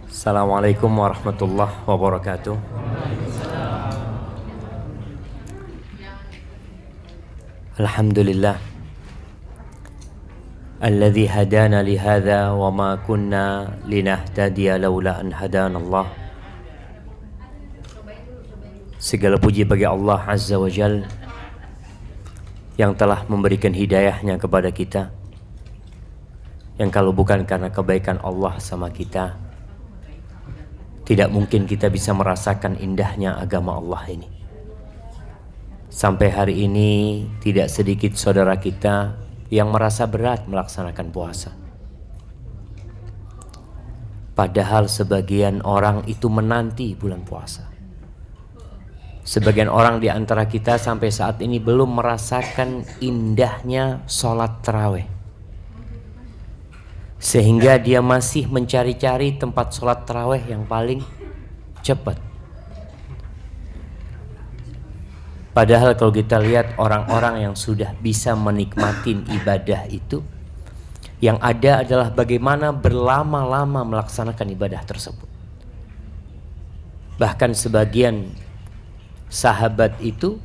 Assalamualaikum warahmatullahi wabarakatuh. Alhamdulillah alladzi hadana li hadza wa ma kunna linahtadiya laula an hadana Allah. Segala puji bagi Allah Azza wa Jalla yang telah memberikan hidayahnya kepada kita, yang kalau bukan karena kebaikan Allah sama kita, tidak mungkin kita bisa merasakan indahnya agama Allah ini. Sampai hari ini tidak sedikit saudara kita yang merasa berat melaksanakan puasa. Padahal sebagian orang itu menanti bulan puasa. Sebagian orang di antara kita sampai saat ini belum merasakan indahnya sholat tarawih, sehingga dia masih mencari-cari tempat sholat tarawih yang paling cepat. Padahal kalau kita lihat orang-orang yang sudah bisa menikmati ibadah itu, yang ada adalah bagaimana berlama-lama melaksanakan ibadah tersebut. Bahkan sebagian sahabat itu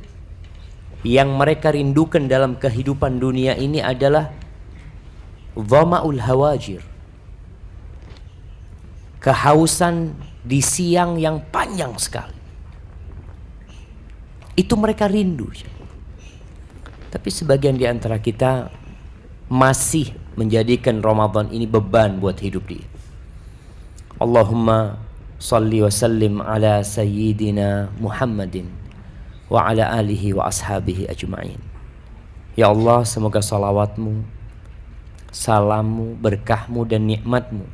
yang mereka rindukan dalam kehidupan dunia ini adalah dhama'ul hawajir, kehausan di siang yang panjang sekali. Itu mereka rindu. Tapi sebagian di antara kita masih menjadikan Ramadan ini beban buat hidup dia. Allahumma salli wa sallim ala sayyidina Muhammadin wa ala alihi wa ashabihi ajma'in. Ya Allah, semoga salawatmu, salammu, berkahmu dan nikmatmu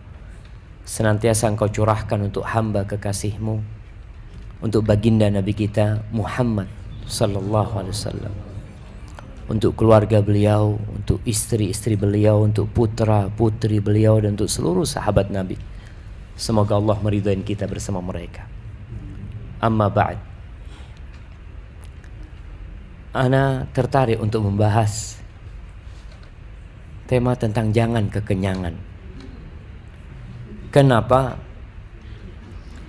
senantiasa engkau curahkan untuk hamba kekasihmu, untuk baginda Nabi kita Muhammad sallallahu alaihi wasallam, untuk keluarga beliau, untuk istri-istri beliau, untuk putra-putri beliau, dan untuk seluruh sahabat Nabi. Semoga Allah meridai kita bersama mereka. Amma ba'd. Ana tertarik untuk membahas tema tentang jangan kekenyangan. Kenapa?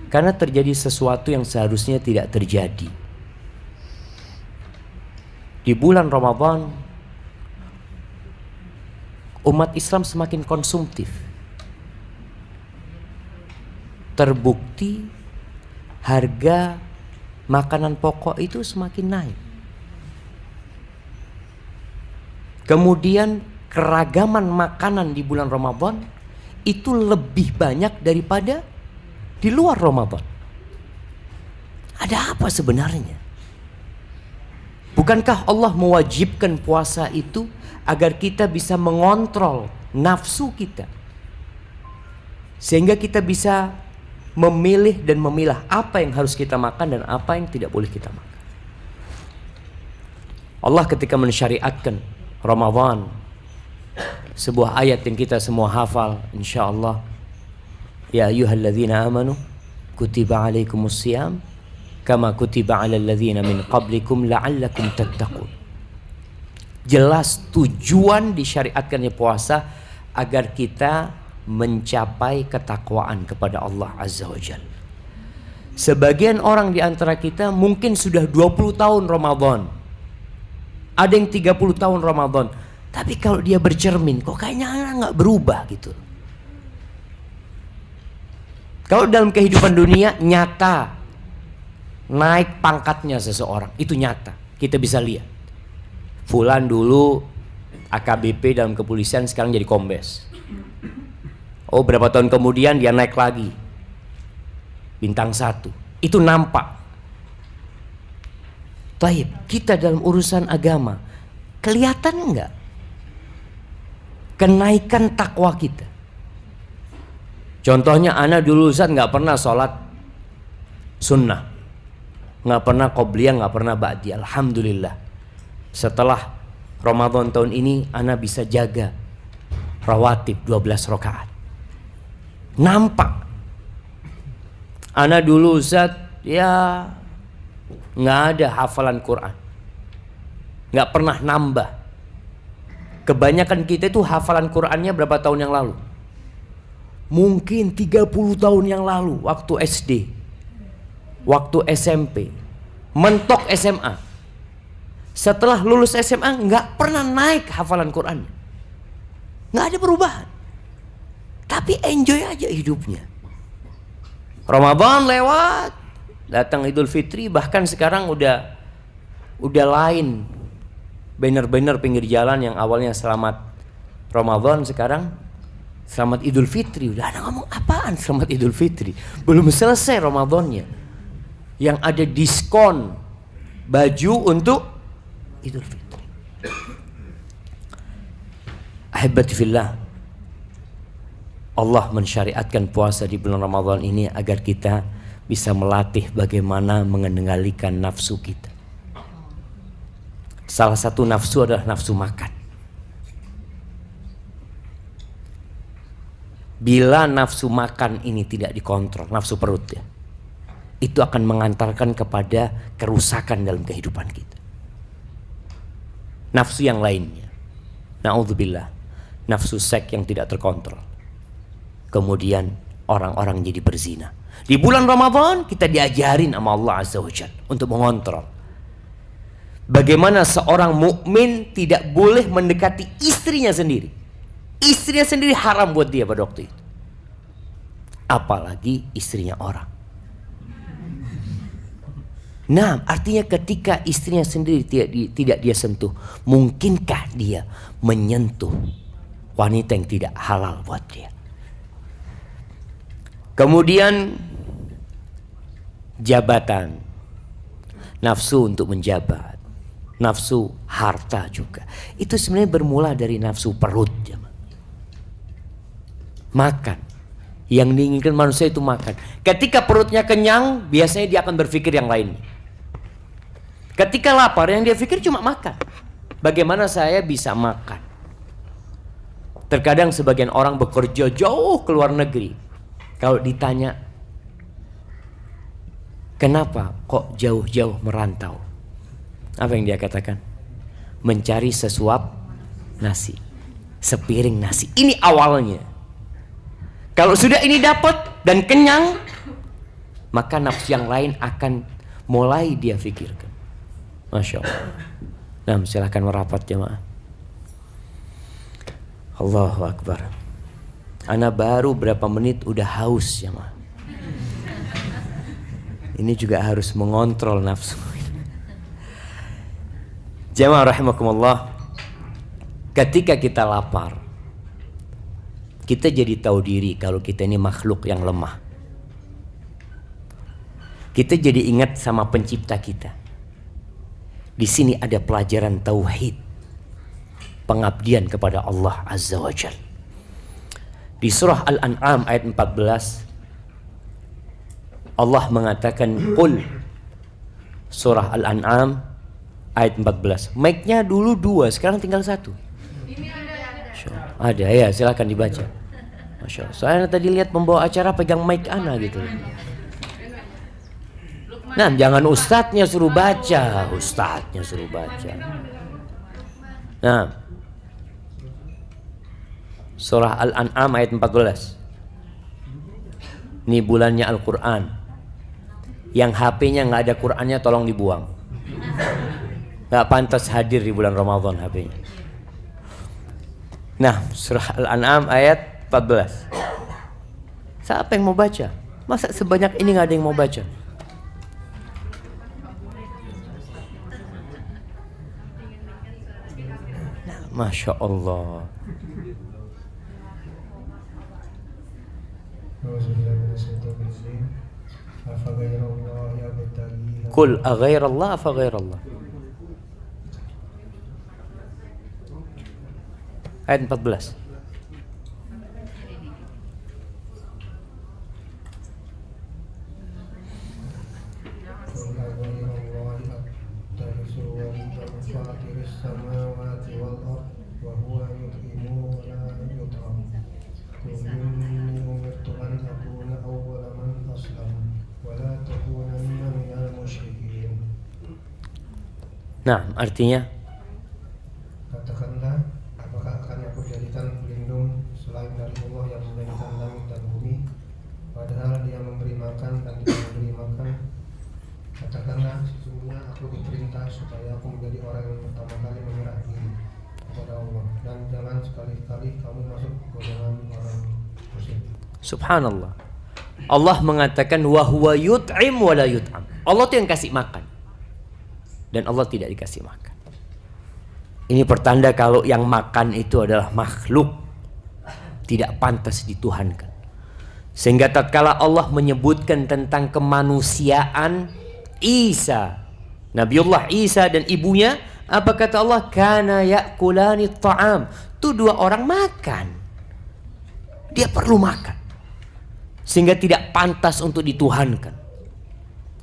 Karena terjadi sesuatu yang seharusnya tidak terjadi. Di bulan Ramadan, umat Islam semakin konsumtif. Terbukti harga makanan pokok itu semakin naik. Kemudian keragaman makanan di bulan Ramadan itu lebih banyak daripada di luar Ramadan. Ada apa sebenarnya? Bukankah Allah mewajibkan puasa itu agar kita bisa mengontrol nafsu kita, sehingga kita bisa memilih dan memilah apa yang harus kita makan dan apa yang tidak boleh kita makan. Allah ketika mensyariatkan Ramadan, sebuah ayat yang kita semua hafal insyaallah, ya ayyuhalladzina amanu kutiba alaikumusiyam kama kutiba alal ladzina min qablikum la'allakum tattaqun. Jelas tujuan disyariatkannya puasa agar kita mencapai ketakwaan kepada Allah Azza wa Jalla. Sebagian orang di antara kita mungkin sudah 20 tahun Ramadan, ada yang 30 tahun Ramadan, tapi kalau dia bercermin kok kayaknya nggak berubah gitu. Kalau dalam kehidupan dunia nyata, naik pangkatnya seseorang itu nyata, kita bisa lihat. Fulan dulu AKBP dalam kepolisian, sekarang jadi kombes. Oh, berapa tahun kemudian dia naik lagi, bintang 1. Itu nampak. Taib, kita dalam urusan agama kelihatan enggak kenaikan takwa kita? Contohnya, ana dulu Ustaz nggak pernah sholat sunnah, nggak pernah qobliyah, nggak pernah ba'diyah. Alhamdulillah, setelah Ramadan tahun ini ana bisa jaga rawatib 12 rakaat. Nampak. Ana dulu Ustaz ya nggak ada hafalan Quran, nggak pernah nambah. Kebanyakan kita itu hafalan Qurannya berapa tahun yang lalu, mungkin 30 tahun yang lalu, waktu SD, waktu SMP, mentok SMA. Setelah lulus SMA nggak pernah naik hafalan Quran, nggak ada perubahan, tapi enjoy aja hidupnya. Ramadan lewat, datang Idul Fitri, bahkan sekarang udah lain. Banner-banner pinggir jalan yang awalnya selamat Ramadan, sekarang selamat Idul Fitri. Udah ada ngomong apaan selamat Idul Fitri? Belum selesai Ramadannya. Yang ada diskon baju untuk Idul Fitri. Ahibati fillah, Allah mensyariatkan puasa di bulan Ramadan ini agar kita bisa melatih bagaimana mengendalikan nafsu kita. Salah satu nafsu adalah nafsu makan. Bila nafsu makan ini tidak dikontrol, nafsu perut ya, itu akan mengantarkan kepada kerusakan dalam kehidupan kita. Nafsu yang lainnya, na'udzubillah, nafsu seks yang tidak terkontrol. Kemudian orang-orang jadi berzina. Di bulan Ramadan kita diajarin sama Allah Azza wa Jalla untuk mengontrol. Bagaimana seorang mukmin tidak boleh mendekati istrinya sendiri. Istrinya sendiri haram buat dia pada waktu itu. Apalagi istrinya orang. Nah, artinya ketika istrinya sendiri tidak dia sentuh, mungkinkah dia menyentuh wanita yang tidak halal buat dia? Kemudian jabatan, nafsu untuk menjabat, nafsu harta juga. Itu sebenarnya bermula dari nafsu perut. Makan. Yang diinginkan manusia itu makan. Ketika perutnya kenyang, biasanya dia akan berpikir yang lain. Ketika lapar, yang dia pikir cuma makan. Bagaimana saya bisa makan? Terkadang sebagian orang bekerja jauh ke luar negeri. Kalau ditanya, kenapa kok jauh-jauh merantau? Apa yang dia katakan? Mencari sesuap nasi, sepiring nasi. Ini awalnya. Kalau sudah ini dapat dan kenyang, maka nafsu yang lain akan mulai dia pikirkan. Masya Allah. Nah, silahkan merapat jemaah. Allahu Akbar. Ana baru berapa menit udah haus jemaah. Ini juga harus mengontrol nafsu. Jemaah rahimakumullah. Ketika kita lapar, kita jadi tahu diri kalau kita ini makhluk yang lemah. Kita jadi ingat sama pencipta kita. Di sini ada pelajaran tauhid, pengabdian kepada Allah Azza wa Jalla. Di surah Al-An'am ayat 14, Allah mengatakan qul. Surah Al-An'am ayat 14. Mic-nya dulu 2, sekarang tinggal 1. Ada ya, silakan dibaca. Masya Allah. Soalnya tadi lihat pembawa acara pegang mic ana gitu. Nah, jangan ustadznya suruh baca, ustadznya suruh baca. Nah, surah Al-An'am ayat 14. Ini bulannya Al-Quran. Yang HP-nya nggak ada Qurannya tolong dibuang. Nggak pantas hadir di bulan Ramadan HP-nya. Nah, surah Al-An'am ayat 14. Siapa yang mau baca? Masa sebanyak ini nggak ada yang mau baca? Nah, Masya Allah. Qul aghairallah afa ghairallah. Ayat 14. Nah, artinya katakanlah, apakah akan aku jadikan pelindung selain dari Allah yang menjadikan langit dan aku diperintah supaya aku menjadi orang yang pertama kali menyerah diri kepada Allah, dan jangan sekali-kali kamu masuk golongan orang musyrik. Subhanallah. Allah mengatakan wa huwa yut'im wa la yut'am. Allah tuh yang kasih makan dan Allah tidak dikasih makan. Ini pertanda kalau yang makan itu adalah makhluk, tidak pantas dituhankan. Sehingga tatkala Allah menyebutkan tentang kemanusiaan Isa, Nabiullah Isa dan ibunya, apa kata Allah? Kana ya'kulani ta'am. Itu dua orang makan. Dia perlu makan. Sehingga tidak pantas untuk dituhankan.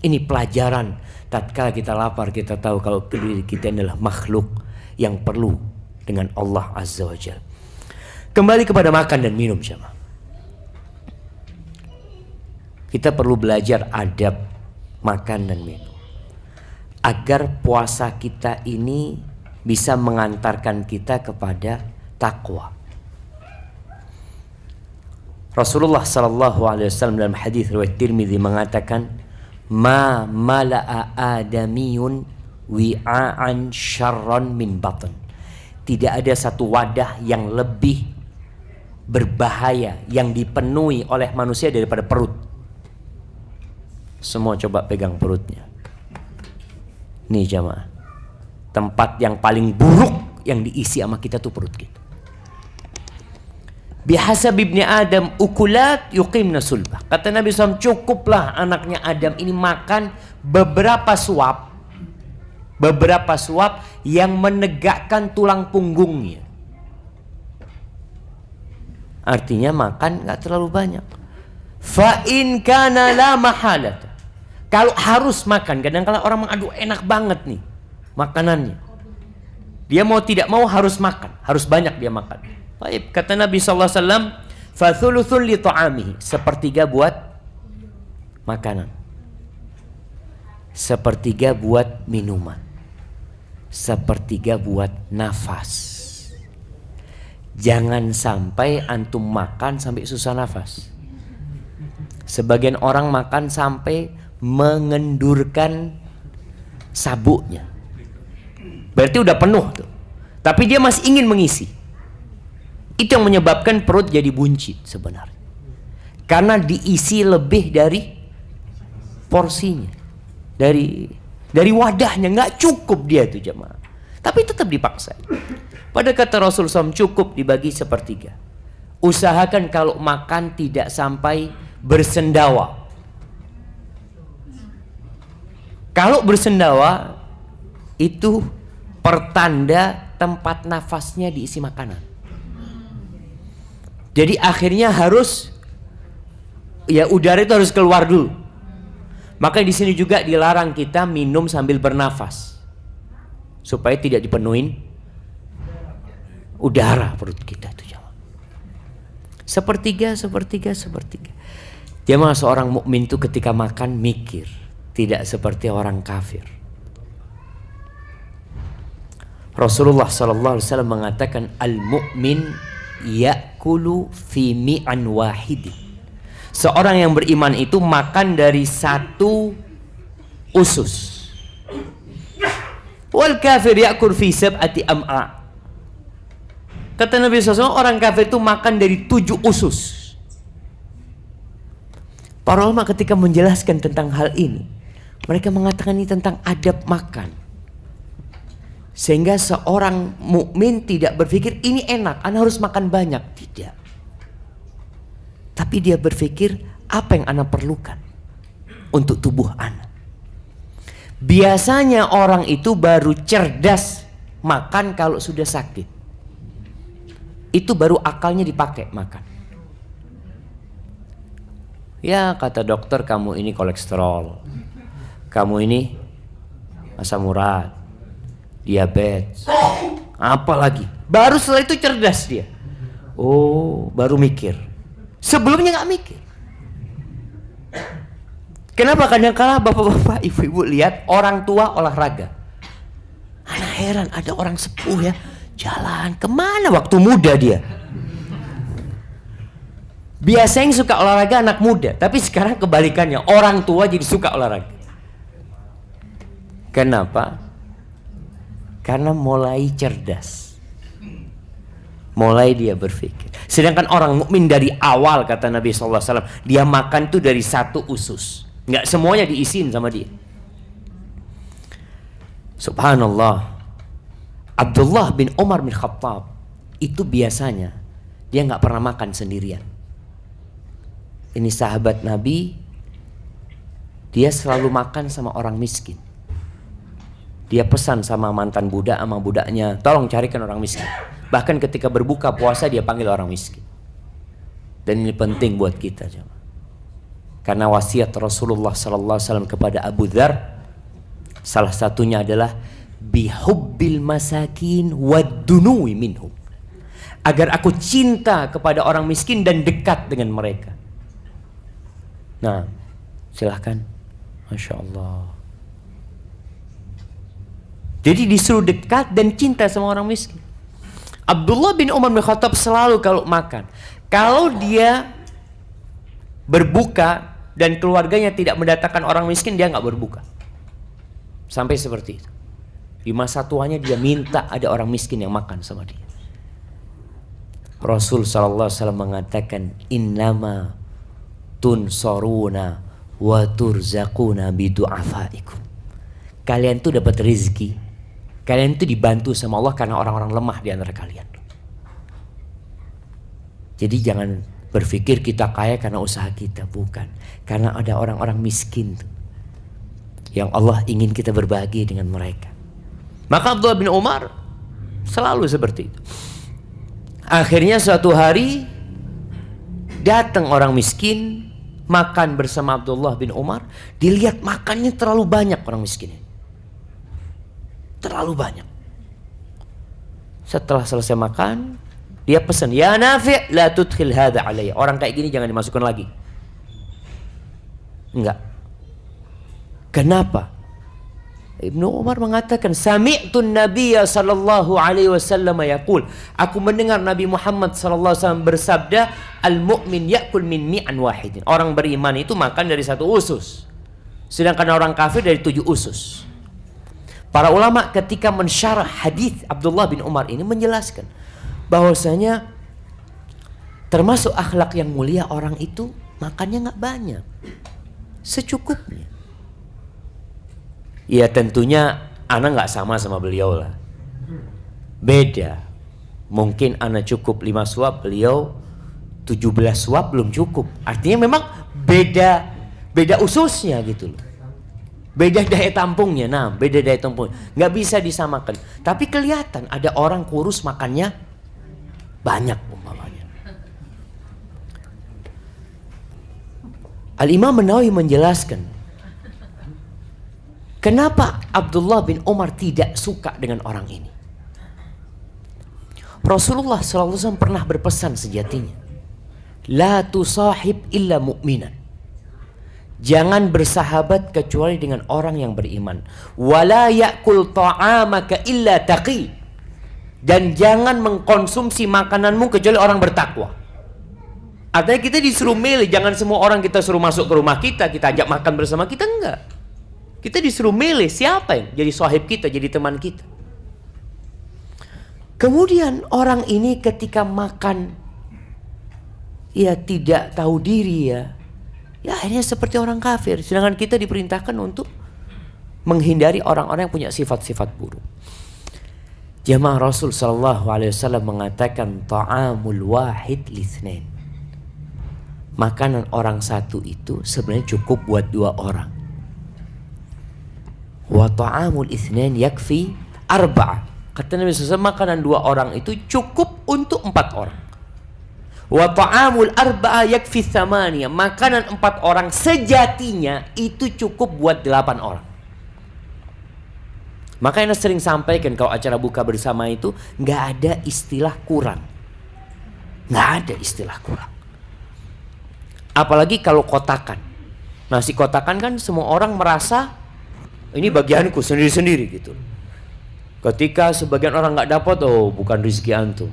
Ini pelajaran. Tatkala kita lapar, kita tahu kalau diri kita adalah makhluk yang perlu dengan Allah Azza wa Jalla. Kembali kepada makan dan minum, jemaah. Kita perlu belajar adab makan dan minum agar puasa kita ini bisa mengantarkan kita kepada takwa. Rasulullah sallallahu alaihi wasallam dalam hadis riwayat Tirmidzi mengatakan, "Ma mala'a adamiyun wi'an syarran min batn." Tidak ada satu wadah yang lebih berbahaya yang dipenuhi oleh manusia daripada perut. Semua coba pegang perutnya. Nih jamaah, tempat yang paling buruk yang diisi sama kita tuh perut kita. Bihasab ibni Adam ukulat yuqimna sulbah. Kata Nabi SAW, cukuplah anaknya Adam ini makan beberapa suap yang menegakkan tulang punggungnya. Artinya makan gak terlalu banyak. Fa in kana la mahalat. Kalau harus makan, kadang-kadang orang aduh enak banget nih makanannya. Dia mau tidak mau harus makan, harus banyak dia makan. Baik, kata Nabi SAW, fa thuluthun li ta'amihi, sepertiga buat makanan, sepertiga buat minuman, sepertiga buat nafas. Jangan sampai antum makan sampai susah nafas. Sebagian orang makan sampai mengendurkan sabuknya. Berarti udah penuh tuh. Tapi dia masih ingin mengisi. Itu yang menyebabkan perut jadi buncit sebenarnya. Karena diisi lebih dari porsinya. Dari wadahnya, nggak cukup dia tuh jemaah. Tapi tetap dipaksa. Pada kata Rasul SAW, cukup dibagi sepertiga. Usahakan kalau makan tidak sampai bersendawa. Kalau bersendawa itu pertanda tempat nafasnya diisi makanan. Jadi akhirnya harus udara itu harus keluar dulu. Maka di sini juga dilarang kita minum sambil bernafas supaya tidak dipenuhin udara perut kita itu. Sepertiga. Jemaah, seorang mukmin itu ketika makan mikir. Tidak seperti orang kafir. Rasulullah SAW mengatakan, al-mu'min ya'kulu fi mi'an wahidin. Seorang yang beriman itu makan dari satu usus. Wal kafir ya'kul fi sab'ati am'a. Kata Nabi SAW, orang kafir itu makan dari 7 usus. Para ulama ketika menjelaskan tentang hal ini, mereka mengatakan ini tentang adab makan. Sehingga seorang mukmin tidak berpikir ini enak, ana harus makan banyak. Tidak. Tapi dia berpikir apa yang ana perlukan untuk tubuh ana. Biasanya orang itu baru cerdas makan kalau sudah sakit. Itu baru akalnya dipakai makan. Ya kata dokter, kamu ini kolesterol, kamu ini asam urat, diabetes, apa lagi? Baru setelah itu cerdas dia. Oh, baru mikir. Sebelumnya nggak mikir. Kenapa kadang-kala bapak-bapak, ibu-ibu lihat orang tua olahraga. Anak heran, ada orang sepuh ya jalan kemana waktu muda dia. Biasanya yang suka olahraga anak muda, tapi sekarang kebalikannya, orang tua jadi suka olahraga. Kenapa? Karena mulai cerdas, mulai dia berpikir. Sedangkan orang mukmin dari awal, kata Nabi SAW, dia makan tuh dari satu usus, nggak semuanya diisiin sama dia. Subhanallah, Abdullah bin Umar bin Khattab itu biasanya dia nggak pernah makan sendirian. Ini sahabat Nabi, dia selalu makan sama orang miskin. Dia pesan sama mantan budak, sama budaknya, tolong carikan orang miskin. Bahkan ketika berbuka puasa dia panggil orang miskin. Dan ini penting buat kita, jemaah. Karena wasiat Rasulullah SAW kepada Abu Dzar, salah satunya adalah bihubbil masakin wadunuwi minhum, agar aku cinta kepada orang miskin dan dekat dengan mereka. Nah, silahkan. Masya Allah. Jadi disuruh dekat dan cinta sama orang miskin. Abdullah bin Umar bin Khattab selalu kalau makan, kalau dia berbuka dan keluarganya tidak mendatangkan orang miskin, dia nggak berbuka. Sampai seperti itu. Di masa tuanya dia minta ada orang miskin yang makan sama dia. Rasul SAW mengatakan, innama tunsaruna wa turzaquna bidu'afaikum. Kalian tuh dapat rezeki, kalian tuh dibantu sama Allah karena orang-orang lemah di antara kalian. Jadi jangan berpikir kita kaya karena usaha kita, bukan. Karena ada orang-orang miskin tuh, yang Allah ingin kita berbagi dengan mereka. Maka Abdullah bin Umar selalu seperti itu. Akhirnya suatu hari datang orang miskin makan bersama Abdullah bin Umar. Dilihat makannya terlalu banyak orang miskin, terlalu banyak. Setelah selesai makan, dia pesan, ya Nafi' la tudkhil hadha alayya. Orang kayak gini jangan dimasukkan lagi. Enggak. Kenapa? Ibnu Umar mengatakan, sami'tun nabiyya sallallahu alaihi wasallam yaqul, aku mendengar Nabi Muhammad sallallahu alaihi wasallam bersabda, al-mu'min ya'kul min mi'an wahidin. Orang beriman itu makan dari satu usus, sedangkan orang kafir dari 7 usus. Para ulama ketika mensyarah hadis Abdullah bin Umar ini menjelaskan bahwasanya termasuk akhlak yang mulia orang itu makannya nggak banyak, secukupnya. Ya tentunya ana nggak sama beliau lah, beda. Mungkin ana cukup 5 suap, beliau 17 suap belum cukup. Artinya memang beda ususnya gitu loh, beda daya tampungnya. Nah, beda daya tampungnya, nggak bisa disamakan. Tapi kelihatan ada orang kurus makannya banyak umpamanya. Al-Imam An-Nawawi menjelaskan kenapa Abdullah bin Umar tidak suka dengan orang ini. Rasulullah SAW pernah berpesan sejatinya, la tusahib illa mu'minan. Jangan bersahabat kecuali dengan orang yang beriman. Wala ya'kul ta'amaka illa taqi. Dan jangan mengkonsumsi makananmu kecuali orang bertakwa. Artinya kita disuruh milih, jangan semua orang kita suruh masuk ke rumah kita ajak makan bersama kita, enggak. Kita disuruh milih siapa yang jadi sahib kita, jadi teman kita. Kemudian orang ini ketika makan, ya tidak tahu diri ya akhirnya seperti orang kafir. Sedangkan kita diperintahkan untuk menghindari orang-orang yang punya sifat-sifat buruk. Jamaah Rasul SAW mengatakan, ta'amul wahid litsnain. Makanan orang satu itu sebenarnya cukup buat 2 orang. Wa ta'amul itsnain yakfi 4. Kata Nabi SAW, makanan 2 orang itu cukup untuk 4 orang. Wa ta'amul 4 yakfi 8. Makanan 4 orang sejatinya itu cukup buat 8 orang. Makanya sering sampaikan kalau acara buka bersama itu nggak ada istilah kurang, nggak ada istilah kurang. Apalagi kalau kotakan, nasi kotakan kan semua orang merasa ini bagianku sendiri-sendiri gitu. Ketika sebagian orang nggak dapat, oh bukan rezeki antum,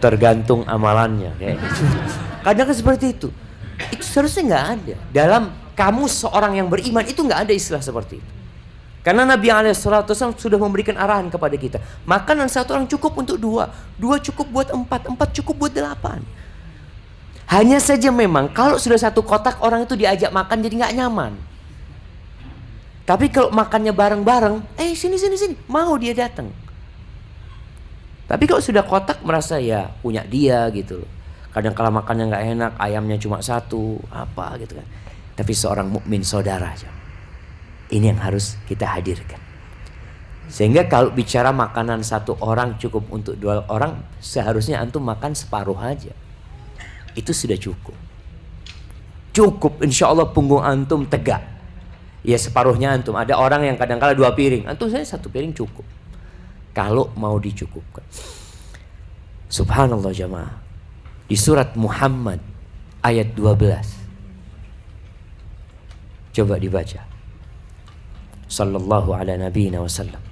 tergantung amalannya. Kadang kan seperti itu. Itu seharusnya nggak ada dalam kamus seorang yang beriman, itu nggak ada istilah seperti itu. Karena Nabi SAW sudah memberikan arahan kepada kita. Makanan satu orang cukup untuk 2, 2 cukup buat 4, 4 cukup buat 8. Hanya saja memang kalau sudah satu kotak, orang itu diajak makan jadi nggak nyaman. Tapi kalau makannya bareng-bareng, sini, mau dia datang. Tapi kalau sudah kotak merasa ya punya dia gitu loh. Kadang kala makannya nggak enak, ayamnya cuma 1, apa gitu kan. Tapi seorang mukmin saudara, ini yang harus kita hadirkan. Sehingga kalau bicara makanan satu orang cukup untuk 2 orang, seharusnya antum makan separuh aja. Itu sudah cukup. Cukup, insya Allah punggung antum tegak. Ya separuhnya antum. Ada orang yang kadang-kala 2 piring, antum saya 1 piring cukup. Kalau mau dicukupkan. Subhanallah jamaah. Di surat Muhammad ayat 12. Coba dibaca. Sallallahu ala nabiyina wasallam.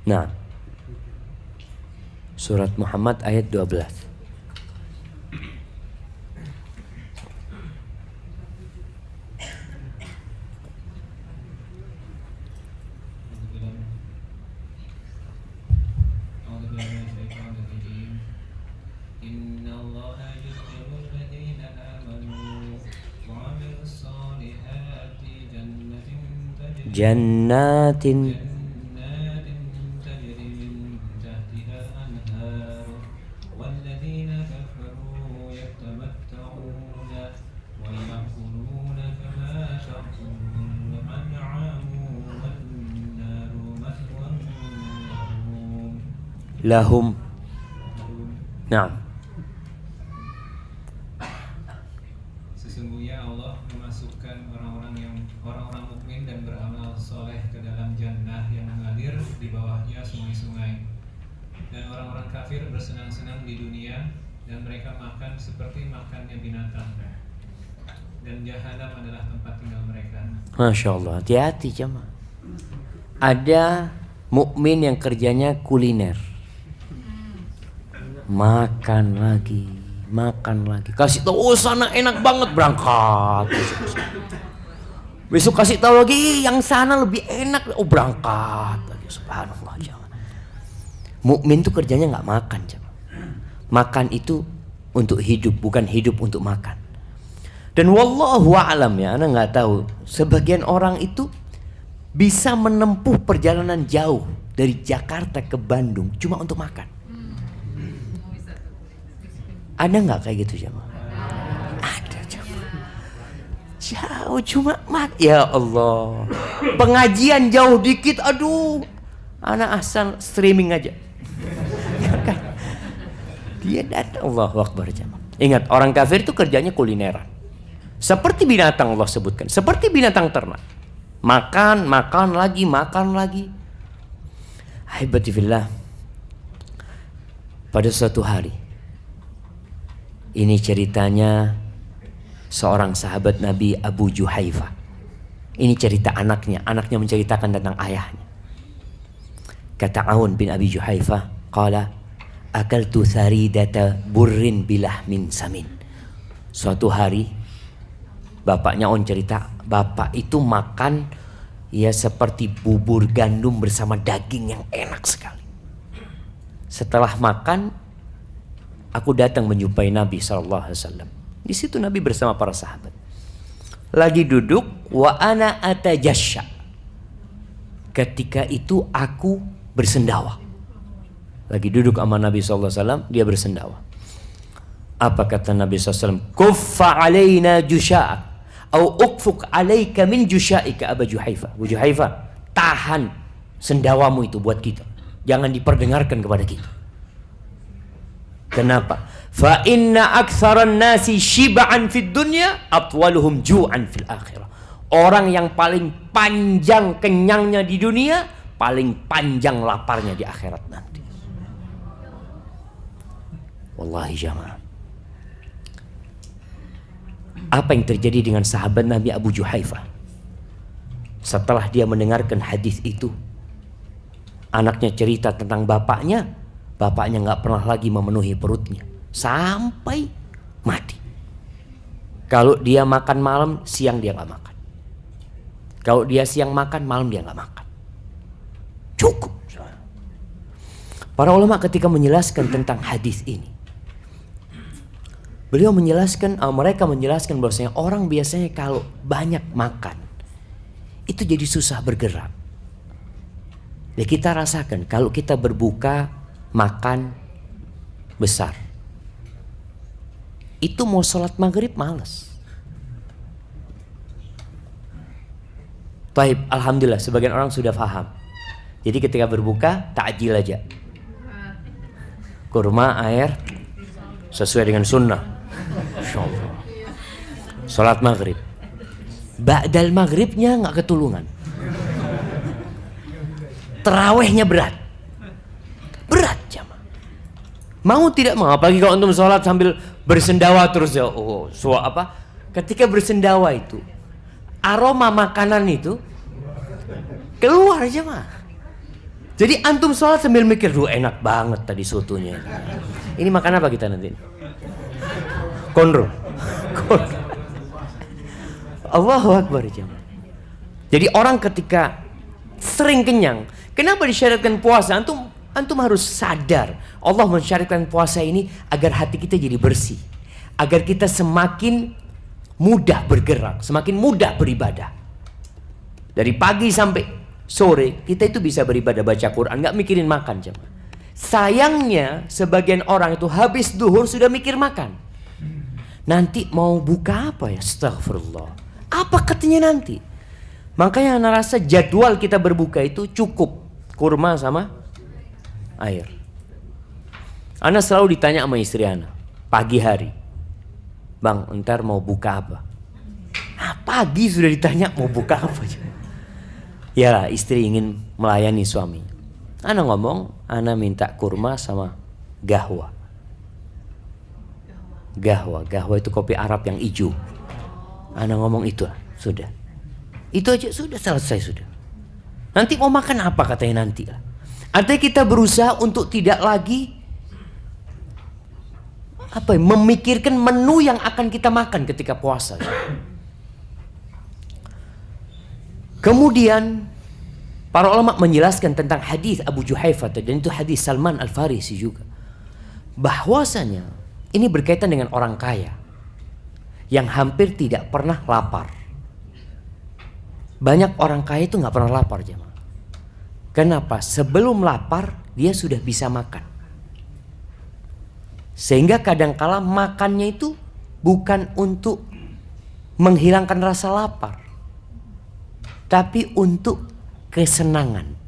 Nah, surat Muhammad ayat 12. Jannatin lahum. Nah, sesungguhnya Allah memasukkan orang-orang mukmin dan beramal soleh ke dalam jannah yang mengalir di bawahnya sungai-sungai. Dan orang-orang kafir bersenang-senang di dunia dan mereka makan seperti makannya binatang. Dan jahanam adalah tempat tinggal mereka. Masya Allah, hati-hati jemaah. Ada mukmin yang kerjanya kuliner. Makan lagi. Kasih tahu, sana enak banget, berangkat. Besok kasih tahu lagi, yang sana lebih enak, berangkat lagi. Subhanallah jemaah. Mukmin tuh kerjanya nggak makan jemaah. Makan itu untuk hidup, bukan hidup untuk makan. Dan wallahu a'lam ya, ana nggak tahu. Sebagian orang itu bisa menempuh perjalanan jauh dari Jakarta ke Bandung cuma untuk makan. Ada nggak kayak gitu jemaah? Ada jemaah. Jauh cuma ya Allah. Pengajian jauh dikit, aduh. Anak asal streaming aja. Dia datang, Allahu Akbar jemaah. Ingat, orang kafir itu kerjanya kulineran. Seperti binatang Allah sebutkan, seperti binatang ternak. Makan lagi. Ahibati fillah. Pada suatu hari, ini ceritanya seorang sahabat Nabi, Abu Juhaifa. Ini cerita anaknya menceritakan tentang ayahnya. Kata Aun bin Abi Juhaifa, qala akaltu tharidata burrin bilahmin samin. Suatu hari bapaknya Aun cerita, bapak itu makan ya seperti bubur gandum bersama daging yang enak sekali. Setelah makan, aku datang menjumpai Nabi SAW. Di situ Nabi bersama para sahabat. Lagi duduk, wa ana atajasya. Ketika itu aku bersendawa. Lagi duduk sama Nabi SAW, dia bersendawa. Apa kata Nabi SAW? Kuffa alaina jusha'ak, au ukfuk alaika min jusha'ika Abu Juhaifa. Abu Juhaifa, tahan sendawamu itu buat kita. Jangan diperdengarkan kepada kita. Kenapa? Fa inna aktsaran nasi shib'an fid dunya atwaluhum ju'an fil akhirah. Orang yang paling panjang kenyangnya di dunia, paling panjang laparnya di akhirat nanti. Wallahi jamaah. Apa yang terjadi dengan sahabat Nabi Abu Juhaifa? Setelah dia mendengarkan hadis itu, anaknya cerita tentang bapaknya nggak pernah lagi memenuhi perutnya sampai mati. Kalau dia makan malam, siang dia nggak makan. Kalau dia siang makan, malam dia nggak makan. Cukup. Para ulama ketika menjelaskan tentang hadis ini, mereka menjelaskan bahwasanya orang biasanya kalau banyak makan itu jadi susah bergerak. Ya kita rasakan kalau kita berbuka makan besar, itu mau sholat maghrib males. Taib, alhamdulillah sebagian orang sudah paham. Jadi ketika berbuka takjil aja, kurma air sesuai dengan sunnah. Sholat maghrib, ba'dal maghribnya nggak ketulungan. Terawihnya berat jamaah. Mau tidak mau, apalagi kalau antum sholat sambil bersendawa terus ya. Ketika bersendawa itu aroma makanan itu keluar jamaah. Jadi antum sholat sambil mikir, enak banget tadi sotonya. Ini makan apa kita nanti? Konro. Allahu Akbar jamaah. Jadi orang ketika sering kenyang, kenapa disyariatkan puasa? Antum harus sadar, Allah mensyariatkan puasa ini agar hati kita jadi bersih, agar kita semakin mudah bergerak, semakin mudah beribadah. Dari pagi sampai sore kita itu bisa beribadah, baca Quran, nggak mikirin makan jemaah. Sayangnya sebagian orang itu habis duhur sudah mikir makan. Nanti mau buka apa ya? Astagfirullah. Apa katanya nanti? Makanya ana rasa jadwal kita berbuka itu cukup kurma sama air. Ana selalu ditanya sama istri ana pagi hari, Bang, entar mau buka apa? Pagi sudah ditanya mau buka apa? Ya istri ingin melayani suami. Ana ngomong, ana minta kurma sama gahwa. Gahwa itu kopi Arab yang hijau. Ana ngomong itu sudah. Itu aja sudah selesai sudah. Nanti mau makan apa katanya nanti lah. Artinya kita berusaha untuk tidak lagi memikirkan menu yang akan kita makan ketika puasa. Kemudian para ulama menjelaskan tentang hadis Abu Juhaifah dan itu hadis Salman Al-Farisi juga, bahwasanya ini berkaitan dengan orang kaya yang hampir tidak pernah lapar. Banyak orang kaya itu nggak pernah lapar jemaah. Kenapa? Sebelum lapar dia sudah bisa makan. Sehingga kadangkala makannya itu bukan untuk menghilangkan rasa lapar, tapi untuk kesenangan.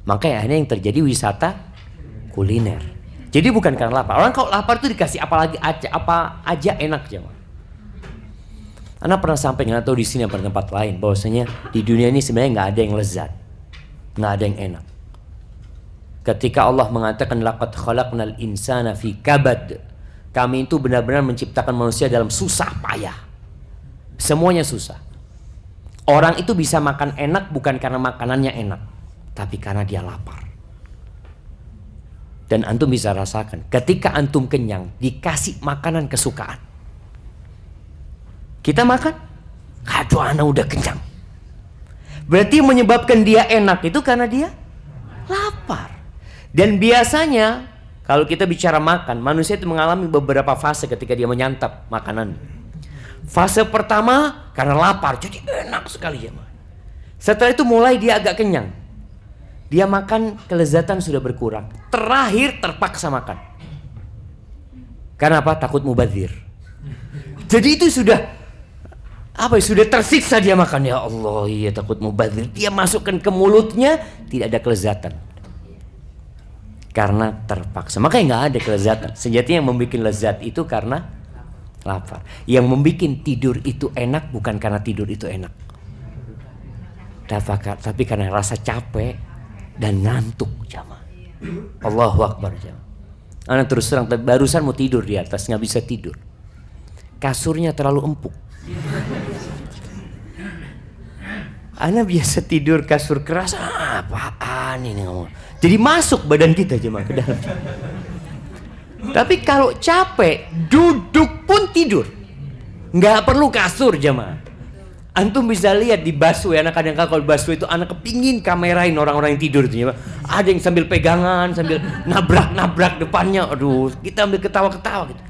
Makanya akhirnya yang terjadi wisata kuliner. Jadi bukan karena lapar. Orang kalau lapar itu dikasih apa aja enak jemaah. Ana pernah sampai, nggak tahu di sini atau tempat lain, bahwasanya di dunia ini sebenarnya nggak ada yang lezat, nggak ada yang enak. Ketika Allah mengatakan laqad khalaqnal insana fi kabad, kami itu benar-benar menciptakan manusia dalam susah payah. Semuanya susah. Orang itu bisa makan enak bukan karena makanannya enak, tapi karena dia lapar. Dan antum bisa rasakan ketika antum kenyang dikasih makanan kesukaan, kita makan, aduh ana udah kenyang. Berarti menyebabkan dia enak itu karena dia lapar. Dan biasanya kalau kita bicara makan, manusia itu mengalami beberapa fase ketika dia menyantap makanan. Fase pertama karena lapar, jadi enak sekali ya. Setelah itu mulai dia agak kenyang, dia makan, kelezatan sudah berkurang. Terakhir terpaksa makan. Karena apa? Takut mubadzir. Jadi itu sudah tersiksa dia makan. Ya Allah, iya takut mubadzir. Dia masukkan ke mulutnya, tidak ada kelezatan. Karena terpaksa. Makanya nggak ada kelezatan. Sejatinya yang membuat lezat itu karena lapar. Yang membuat tidur itu enak bukan karena tidur itu enak, tapi karena rasa capek dan ngantuk jamaah. Allahu Akbar jamaah. Ana terus terang barusan mau tidur di atas, nggak bisa tidur. Kasurnya terlalu empuk. Ana biasa tidur kasur keras, apaan ini ngomong. Jadi masuk badan kita jemaah ke dalam. Tapi kalau capek, duduk pun tidur. Nggak perlu kasur jemaah. Antum bisa lihat di busway, anak kadang kalau busway itu anak kepingin kamerain orang-orang yang tidur itu. Ada yang sambil pegangan, sambil nabrak depannya. Aduh, kita ambil ketawa-ketawa gitu.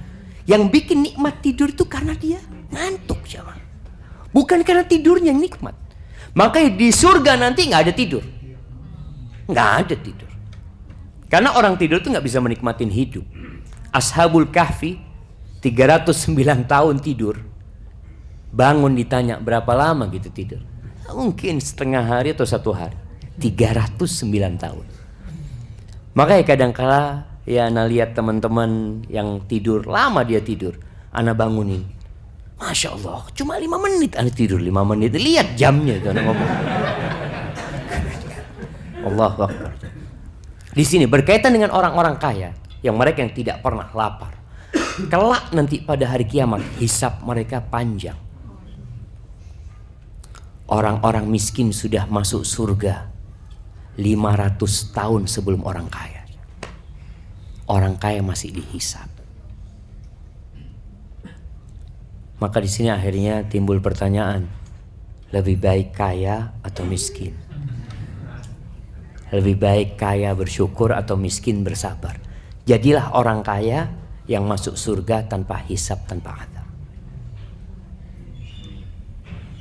Yang bikin nikmat tidur itu karena dia ngantuk jemaah. Bukan karena tidurnya yang nikmat. Makanya di surga nanti nggak ada tidur. Nggak ada tidur. Karena orang tidur itu nggak bisa menikmatin hidup. Ashabul Kahfi 309 tahun tidur. Bangun ditanya berapa lama gitu tidur. Mungkin setengah hari atau 1 hari. 309 tahun. Makanya kadang-kala ya ana lihat teman-teman yang tidur, lama dia tidur, ana bangunin. Masya Allah, cuma 5 menit ana tidur 5 menit. Lihat jamnya itu ana ngomong. Allahu Akbar. Di sini berkaitan dengan orang-orang kaya yang mereka yang tidak pernah lapar. Kelak nanti pada hari kiamat hisab mereka panjang. Orang-orang miskin sudah masuk surga 500 tahun sebelum orang kaya. Orang kaya masih dihisab. Maka di sini akhirnya timbul pertanyaan, lebih baik kaya atau miskin? Lebih baik kaya bersyukur atau miskin bersabar? Jadilah orang kaya yang masuk surga tanpa hisab, tanpa azab.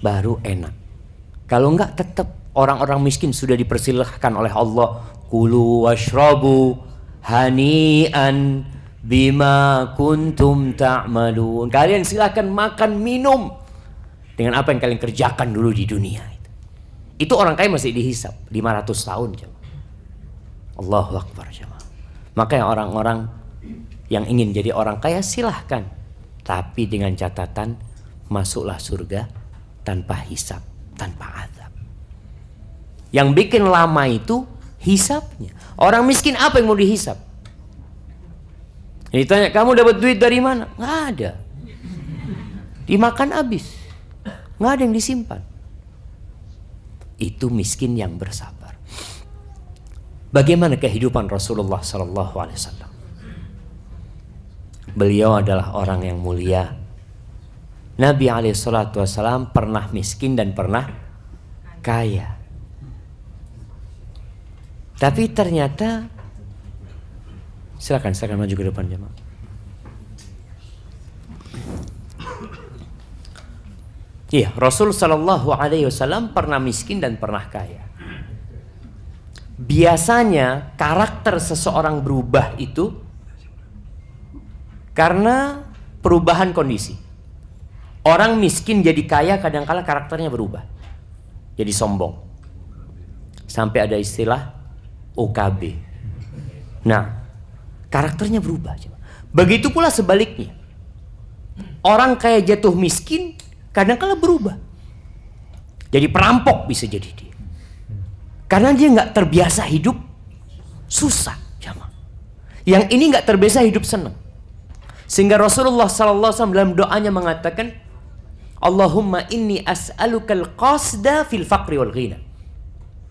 Baru enak. Kalau enggak tetap orang-orang miskin sudah dipersilahkan oleh Allah, kulu washrabu hani'an bima kuntum ta'malun. Kalian silakan makan minum dengan apa yang kalian kerjakan dulu di dunia. Itu orang kaya masih dihisab 500 tahun jemaah. Allahu Akbar jemaah. Makanya orang-orang yang ingin jadi orang kaya silahkan, tapi dengan catatan masuklah surga tanpa hisab, tanpa azab. Yang bikin lama itu hisabnya. Orang miskin apa yang mau dihisab? Ditanya, kamu dapat duit dari mana? Nggak ada. Dimakan habis. Nggak ada yang disimpan. Itu miskin yang bersabar. Bagaimana kehidupan Rasulullah SAW? Beliau adalah orang yang mulia. Nabi SAW pernah miskin dan pernah kaya. Tapi ternyata, silakan maju ke depan jemaah. Iya, Rasul SAW pernah miskin dan pernah kaya. Biasanya karakter seseorang berubah itu karena perubahan kondisi. Orang miskin jadi kaya kadang-kala karakternya berubah. Jadi sombong. Sampai ada istilah OKB. Nah, karakternya berubah. Begitu pula sebaliknya. Orang kaya jatuh miskin kadang-kala berubah. Jadi perampok bisa jadi dia. Karena dia nggak terbiasa hidup susah. Yang ini nggak terbiasa hidup senang. Sehingga Rasulullah SAW dalam doanya mengatakan, Allahumma inni as'alukal qasda fil faqri wal ghina.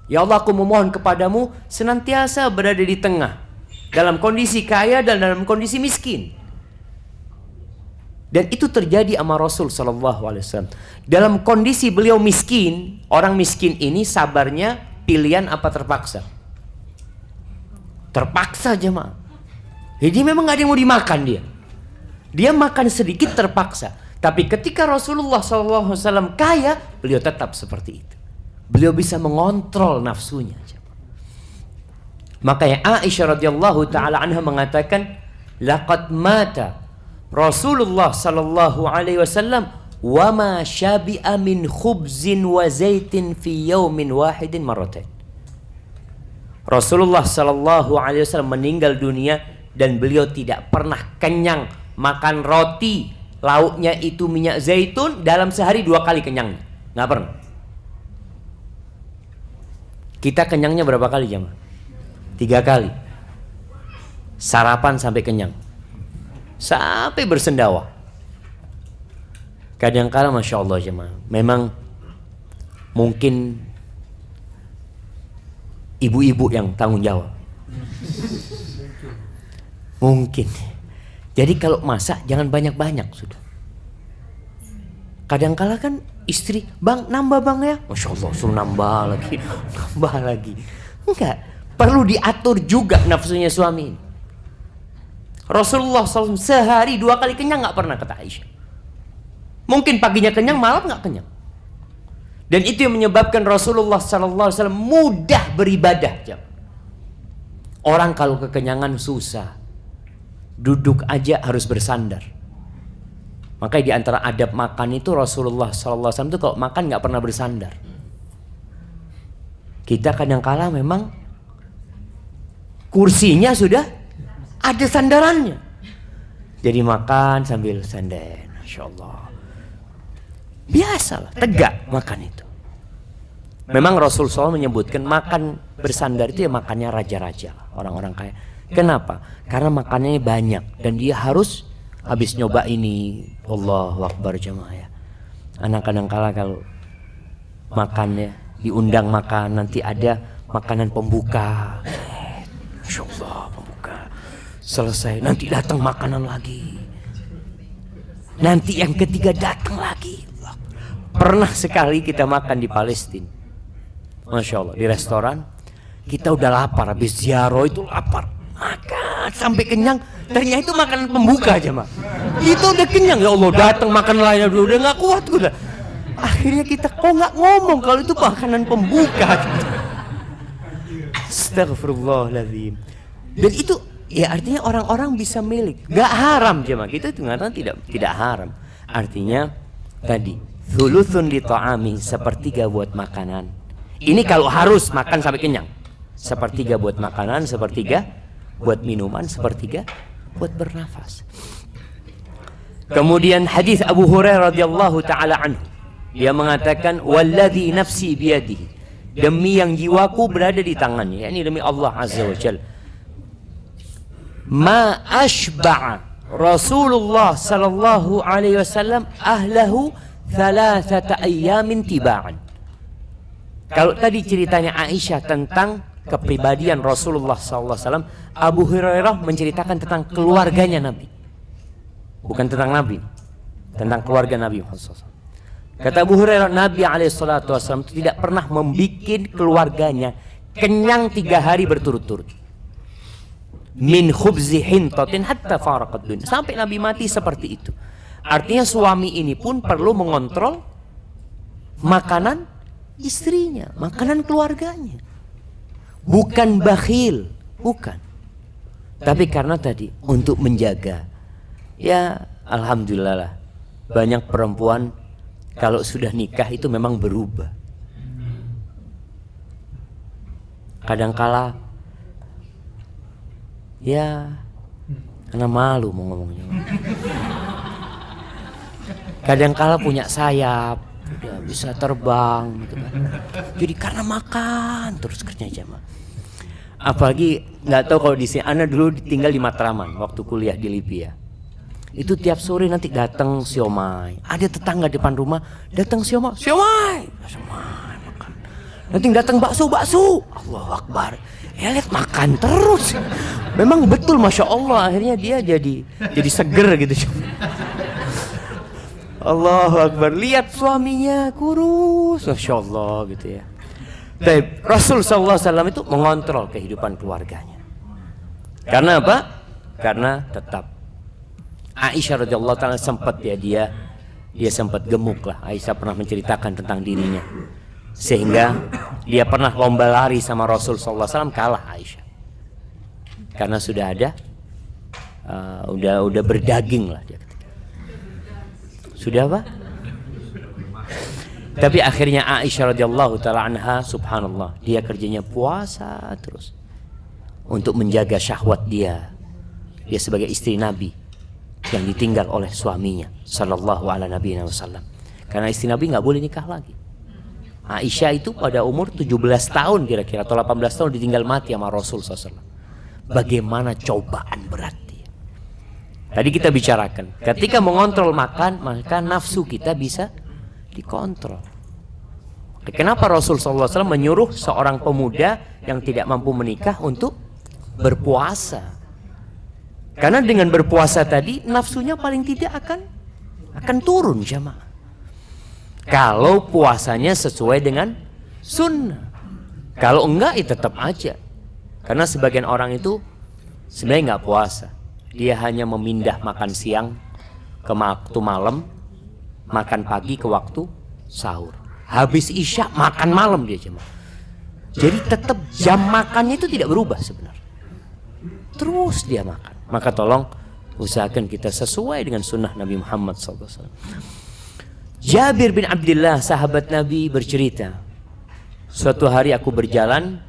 Ya Allah, aku memohon kepadamu senantiasa berada di tengah, dalam kondisi kaya dan dalam kondisi miskin. Dan itu terjadi sama Rasul SAW. Dalam kondisi beliau miskin, orang miskin ini sabarnya pilihan apa terpaksa? Terpaksa jemaah. Jadi memang gak ada yang mau dimakan dia. Dia makan sedikit terpaksa. Tapi ketika Rasulullah SAW kaya, beliau tetap seperti itu. Beliau bisa mengontrol nafsunya. Makanya Aisyah radhiyallahu taala anha mengatakan, laqad mata Rasulullah sallallahu alaihi wasallam wa ma syabi'a min khubzin wa zaitin fi yaumin wahidin marratain. Rasulullah sallallahu alaihi wasallam meninggal dunia dan beliau tidak pernah kenyang makan roti, lauknya itu minyak zaitun, dalam sehari 2 kali kenyangnya. Nggak pernah. Kita kenyangnya berapa kali jemaah? 3 kali. Sarapan sampai kenyang, sampai bersendawa. Kadang-kala Masya Allah jemaah, memang mungkin ibu-ibu yang tanggung jawab. Mungkin. Jadi kalau masak jangan banyak-banyak sudah. Kadang-kala kan istri, bang nambah bang ya, Masya Allah suruh nambah lagi, nambah lagi. Enggak, perlu diatur juga nafsunya suami ini. Rasulullah SAW sehari 2 kali kenyang nggak pernah, kata Aisyah. Mungkin paginya kenyang, malam nggak kenyang. Dan itu yang menyebabkan Rasulullah SAW mudah beribadah. Orang kalau kekenyangan susah, duduk aja harus bersandar. Makanya di antara adab makan itu Rasulullah SAW itu kalau makan nggak pernah bersandar. Kita kadang-kala memang kursinya sudah ada sandarannya, jadi makan sambil sandar, Masya Allah. Biasalah, tegak makan itu. Memang Rasul SAW menyebutkan makan bersandar itu ya makannya raja-raja, orang-orang kaya. Kenapa? Karena makannya banyak dan dia harus habis nyoba ini. Allahu Akbar jemaah ya. Anak kadang-kala kalau makannya diundang makan, nanti ada makanan pembuka, Masya Allah, pembuka selesai, nanti datang makanan lagi, nanti yang ketiga datang lagi. Pernah sekali kita makan di Palestina, Masya Allah, di restoran. Kita udah lapar, habis ziarah itu lapar, makan sampai kenyang. Ternyata itu makanan pembuka aja mak. Kita udah kenyang, ya Allah, datang makan lainnya dulu, udah nggak kuat udah. Akhirnya kita kok nggak ngomong kalau itu makanan pembuka. Astagfirullahaladzim. Dan itu ya artinya orang-orang bisa milik, nggak haram jemaah. Kita itu mengatakan tidak haram. Artinya tadi thuluthun li ta'ami, sepertiga buat makanan. Ini kalau harus makan sampai kenyang. Sepertiga buat makanan, sepertiga buat minuman, sepertiga buat bernafas. Kemudian hadis Abu Hurairah radhiyallahu taala anhu, dia mengatakan walladzi nafsi biyadihi, demi yang jiwaku berada di tangannya, yakni demi Allah azza wa jalla, ma ashba'a Rasulullah sallallahu alaihi wasallam ahlahu thalathata ayyamin tiba'an. Kalau tadi ceritanya Aisyah tentang kepribadian Rasulullah sallallahu alaihi wasallam, Abu Hurairah menceritakan tentang keluarganya Nabi. Bukan tentang Nabi, tentang keluarga Nabi Muhammad SAW. Kata Abu Hurairah, Nabi SAW itu tidak pernah membuat keluarganya kenyang 3 hari berturut-turut. Min khubzi hintatin hatta faraqad dunya, sampai Nabi mati seperti itu. Artinya suami ini pun perlu mengontrol makanan istrinya, makanan keluarganya. Bukan bakhil, bukan. Tapi karena tadi untuk menjaga. Ya alhamdulillah lah, banyak perempuan kalau sudah nikah itu memang berubah. Kadangkala ya karena malu mau ngomongnya. Kadangkala punya sayap, udah bisa terbang gitu kan. Jadi karena makan terus kerja jamaah. Apalagi nggak tahu kalau di sini, Ana dulu tinggal di Matraman waktu kuliah di Libya. Itu tiap sore nanti datang siomay. Ada tetangga depan rumah datang siomay makan. Nanti datang bakso. Allahu Akbar. Ya lihat makan terus. Memang betul, Masya Allah. Akhirnya dia jadi seger gitu. Allahu Akbar. Lihat suaminya kurus, Masya Allah gitu ya. Baik, Rasul SAW itu mengontrol kehidupan keluarganya. Karena apa? Karena tetap Aisyah radhiyallahu taala sempat dia sempat gemuk lah. Aisyah pernah menceritakan tentang dirinya, sehingga dia pernah lomba lari sama Rasul sallallahu alaihi wasallam, kalah Aisyah. Karena sudah ada udah berdaging lah dia. Sudah apa? Tapi akhirnya Aisyah radhiyallahu taala anha, subhanallah, dia kerjanya puasa terus untuk menjaga syahwat dia. Dia sebagai istri Nabi yang ditinggal oleh suaminya sallallahu ala nabiyina wasallam. Karena istri Nabi nggak boleh nikah lagi. Aisyah itu pada umur 17 tahun kira-kira atau 18 tahun ditinggal mati sama Rasul SAW. Bagaimana cobaan berat dia. Tadi kita bicarakan, ketika mengontrol makan, maka nafsu kita bisa dikontrol. Kenapa Rasul SAW menyuruh seorang pemuda yang tidak mampu menikah untuk berpuasa? Karena dengan berpuasa tadi nafsunya paling tidak akan turun jamaah. Kalau puasanya sesuai dengan sunnah. Kalau enggak ya tetap aja. Karena sebagian orang itu sebenarnya nggak puasa. Dia hanya memindah makan siang ke waktu malam, makan pagi ke waktu sahur. Habis isya makan malam dia cuma. Jadi tetap jam makannya itu tidak berubah sebenarnya. Terus dia makan. Maka tolong usahakan kita sesuai dengan sunnah Nabi Muhammad SAW. Jabir bin Abdullah sahabat Nabi bercerita, suatu hari aku berjalan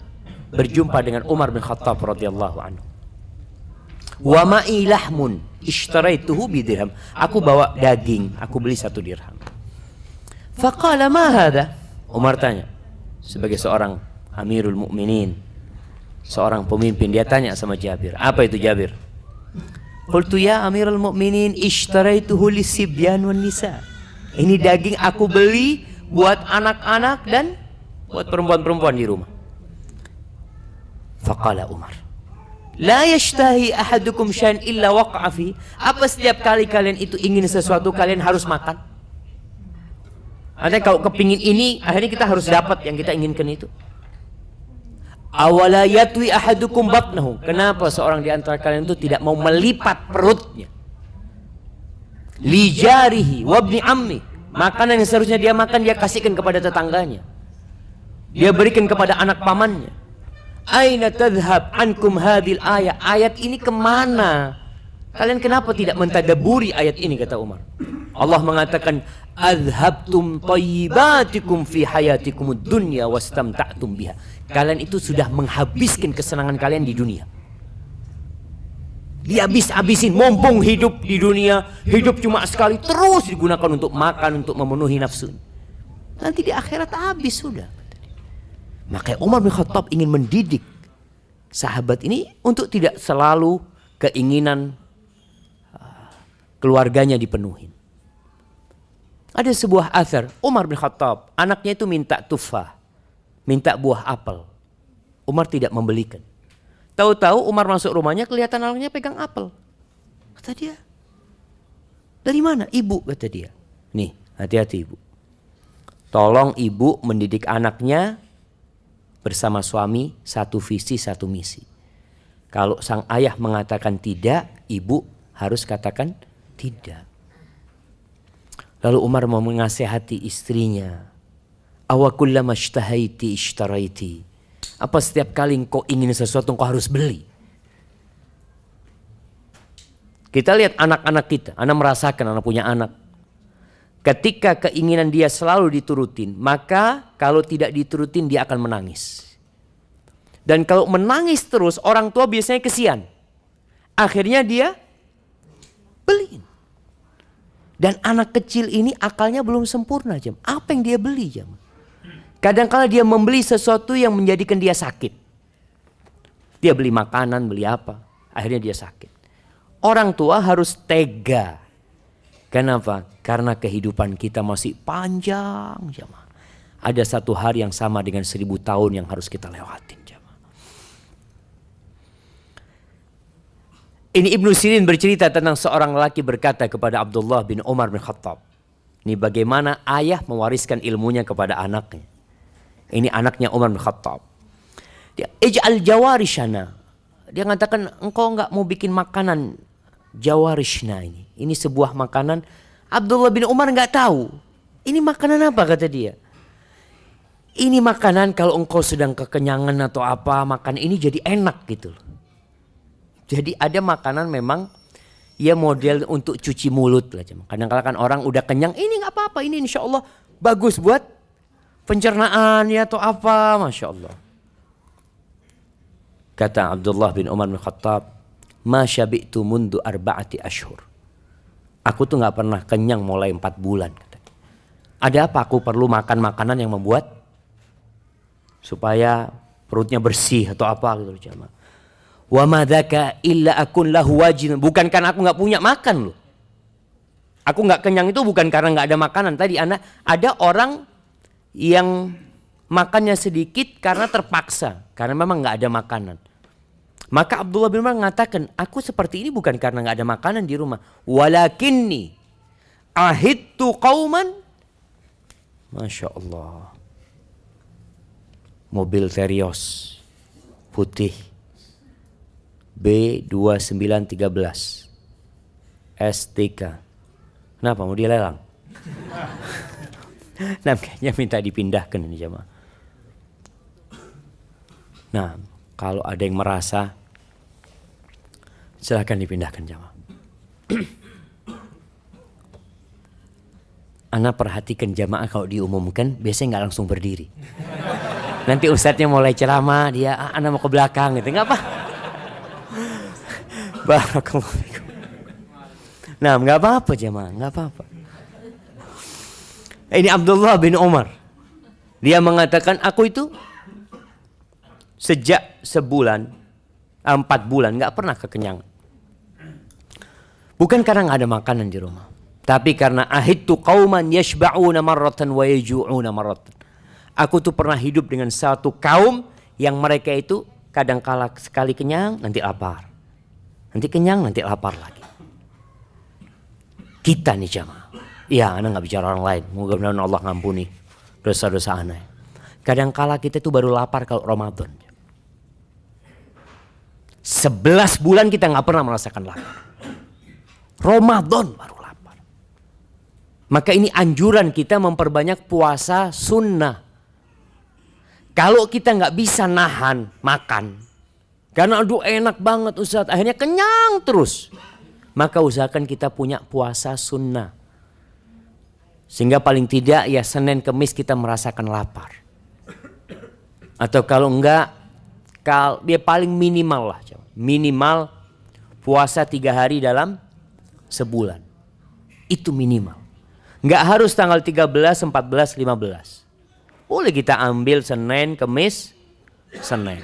berjumpa dengan Umar bin Khattab radhiyallahu anhu. Wa ma'i lahmun ishtaraituhu bidirham. Aku bawa daging, aku beli 1 dirham. Faqala ma hadha? Umar tanya, sebagai seorang Amirul Mukminin, seorang pemimpin, dia tanya sama Jabir, apa itu Jabir? Qultu ya Amirul Mukminin ishtaraituhu lisibyan wan nisa. Ini daging aku beli buat anak-anak dan buat perempuan-perempuan di rumah. Faqala Umar, la yashtahi ahadukum syai'an illa waqa'a fi. Apa setiap kali kalian itu ingin sesuatu kalian harus makan? Artinya kalau kepingin ini, akhirnya kita harus dapat yang kita inginkan itu. Awala yatwi ahadukum batnahu. Kenapa seorang di antara kalian itu tidak mau melipat perutnya? Li jarihi wabni ammi. Makanan yang seharusnya dia makan, dia kasihkan kepada tetangganya. Dia berikan kepada anak pamannya. Aina tadhhab ankum hadhil ayat. Ayat ini kemana? Kalian kenapa tidak mentadaburi ayat ini, kata Umar. Allah mengatakan, adhabtum tayyibatikum fi hayatikumud dunya wastamta'tum biha. Kalian itu sudah menghabiskan kesenangan kalian di dunia. Dihabis-habisin, mumpung hidup di dunia, hidup cuma sekali, terus digunakan untuk makan, untuk memenuhi nafsu. Nanti di akhirat habis sudah. Maka Umar bin Khattab ingin mendidik sahabat ini untuk tidak selalu keinginan keluarganya dipenuhi. Ada sebuah athar, Umar bin Khattab, anaknya itu minta tufah, minta buah apel. Umar tidak membelikan. Tahu-tahu Umar masuk rumahnya, kelihatan anaknya pegang apel. Kata dia, dari mana? Ibu, kata dia. Nih, hati-hati ibu. Tolong ibu mendidik anaknya bersama suami, satu visi, satu misi. Kalau sang ayah mengatakan tidak, ibu harus katakan tidak. Lalu Umar mau menasihati istrinya. Awa kullama ishtahaiti ishtaraiti. Apa setiap kali engkau ingin sesuatu engkau harus beli? Kita lihat anak-anak kita, anak merasakan, anak punya anak. Ketika keinginan dia selalu diturutin, maka kalau tidak diturutin dia akan menangis. Dan kalau menangis terus, orang tua biasanya kesian. Akhirnya dia beliin. Dan anak kecil ini akalnya belum sempurna jam. Apa yang dia beli jam? Kadang-kala dia membeli sesuatu yang menjadikan dia sakit. Dia beli makanan, beli apa, akhirnya dia sakit. Orang tua harus tega. Kenapa? Karena kehidupan kita masih panjang jamaah. Ada satu hari yang sama dengan 1000 tahun yang harus kita lewatin jamaah. Ini Ibnu Sirin bercerita tentang seorang lelaki berkata kepada Abdullah bin Umar bin Khattab. Ini bagaimana ayah mewariskan ilmunya kepada anaknya. Ini anaknya Umar bin Khattab. Dia ij'al jawarishana. Dia mengatakan engkau enggak mau bikin makanan jawarishna ini. Ini sebuah makanan. Abdullah bin Umar enggak tahu. Ini makanan apa kata dia. Ini makanan kalau engkau sedang kekenyangan atau apa, makan ini jadi enak gitu loh. Jadi ada makanan memang ya model untuk cuci mulut lah. Kadang-kadang kan orang udah kenyang, ini enggak apa-apa, ini insya Allah bagus buat pencernaan ya atau apa, Masya Allah. Kata Abdullah bin Umar bin Khattab, ma syabi'tu mundu arba'ati ashur. Aku tuh gak pernah kenyang mulai 4 bulan. Ada apa aku perlu makan makanan yang membuat supaya perutnya bersih atau apa gitu loh. Wa madzaka illa akun lahu wajin. Bukan karena aku gak punya makan loh. Aku gak kenyang itu bukan karena gak ada makanan. Tadi ada orang yang makannya sedikit karena terpaksa. Karena memang gak ada makanan. Maka Abdullah bin Umar mengatakan, aku seperti ini bukan karena gak ada makanan di rumah. Walakinni ahidtu qauman Masya Allah. Mobil Terios putih B2913 STK. Kenapa mau dilelang? Nah, kayaknya minta dipindahkan ini jemaah. Nah, kalau ada yang merasa, silakan dipindahkan jemaah. Ana perhatikan jamaah kalau diumumkan biasanya nggak langsung berdiri. Nanti ustadznya mulai ceramah, dia ana mau ke belakang gitu, nggak apa? Barakallahu fikum. Nah, nggak apa-apa jamaah, nggak apa-apa. Ini Abdullah bin Umar. Dia mengatakan, aku itu sejak 4 bulan nggak pernah kekenyangan. Bukan karena nggak ada makanan di rumah, tapi karena ahidtu qauman yashba'una marratan wa yaju'una marratan. Aku tuh pernah hidup dengan satu kaum yang mereka itu kadang kala sekali kenyang nanti lapar, nanti kenyang nanti lapar lagi. Kita nih jamaah, ya ana nggak bicara orang lain, mudah-mudahan Allah ngampuni dosa-dosa ana. Kadang kala kita tuh baru lapar kalau Ramadan. 11 bulan kita nggak pernah merasakan lapar. Ramadan baru lapar. Maka ini anjuran kita memperbanyak puasa sunnah. Kalau kita nggak bisa nahan makan, karena aduh enak banget Ustaz, akhirnya kenyang terus, maka usahakan kita punya puasa sunnah. Sehingga paling tidak ya Senin Kemis kita merasakan lapar. Atau kalau enggak, dia paling minimal lah. Minimal puasa 3 hari dalam sebulan. Itu minimal. Enggak harus tanggal 13, 14, 15. Boleh kita ambil Senin, Kemis, Senin.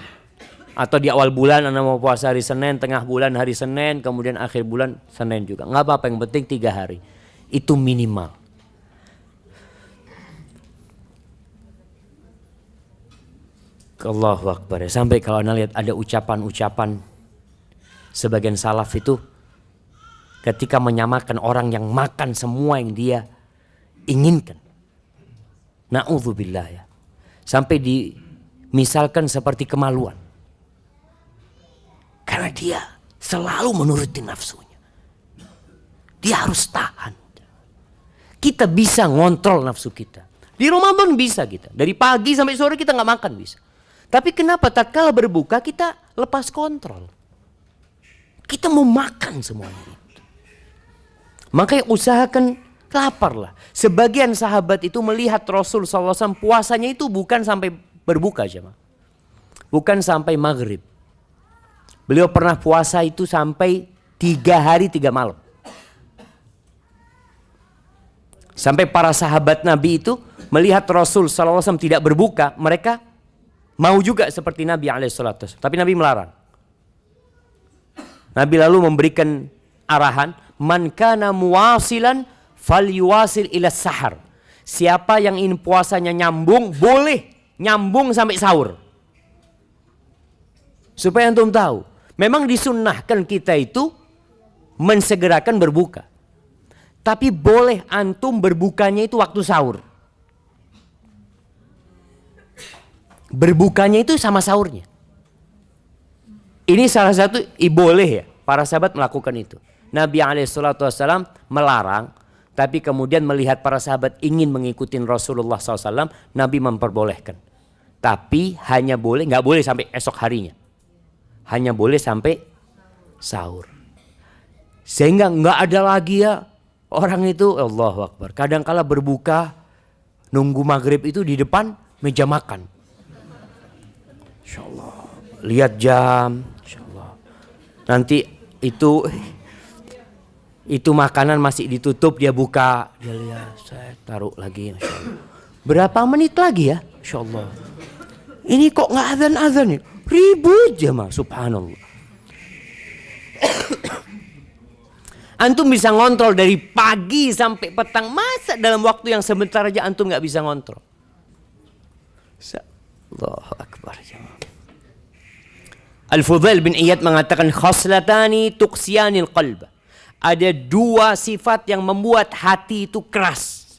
Atau di awal bulan Anda mau puasa hari Senin, tengah bulan hari Senin, kemudian akhir bulan Senin juga. Enggak apa-apa, yang penting 3 hari. Itu minimal. Allahu Akbar. Sampai kalau Anda lihat ada ucapan-ucapan sebagian salaf itu ketika menyamakan orang yang makan semua yang dia inginkan. Na'udzubillah ya. Sampai dimisalkan seperti kemaluan. Karena dia selalu menuruti nafsunya. Dia harus tahan. Kita bisa ngontrol nafsu kita. Di Ramadan bisa kita. Dari pagi sampai sore kita nggak makan bisa. Tapi kenapa tatkala berbuka kita lepas kontrol? Kita mau makan semuanya itu. Makanya usahakan laparlah. Sebagian sahabat itu melihat Rasul SAW puasanya itu bukan sampai berbuka jemaah. Bukan sampai maghrib. Beliau pernah puasa itu sampai 3 hari 3 malam. Sampai para sahabat Nabi itu melihat Rasul SAW tidak berbuka, mereka mau juga seperti Nabi SAW. Tapi Nabi melarang. Nabi lalu memberikan arahan, man kana muwasilan falyuwasil ila sahar. Siapa yang ingin puasanya nyambung, boleh nyambung sampai sahur. Supaya antum tahu, memang disunnahkan kita itu mensegerakan berbuka. Tapi boleh antum berbukanya itu waktu sahur. Berbukanya itu sama sahurnya. Ini salah satu boleh ya, para sahabat melakukan itu. Nabi SAW melarang, tapi kemudian melihat para sahabat ingin mengikuti Rasulullah SAW, Nabi memperbolehkan. Tapi hanya boleh, nggak boleh sampai esok harinya. Hanya boleh sampai sahur. Sehingga nggak ada lagi ya orang itu, Allahu Akbar. Kadang-kala berbuka, nunggu maghrib itu di depan meja makan. Insya Allah. Lihat jam, Insya Allah. Nanti itu makanan masih ditutup, dia buka, dia lihat, saya taruh lagi, Insya Allah. Berapa menit lagi ya, Insya Allah. Ini kok nggak azan-azan nih? Ribut jemaah, subhanallah. Antum bisa ngontrol dari pagi sampai petang, masa dalam waktu yang sebentar aja antum nggak bisa ngontrol? Allahu Akbar jemaah. Al-Fudail bin Iyad mengatakan khaslatani tuqsiyanil qalb. Ada 2 sifat yang membuat hati itu keras.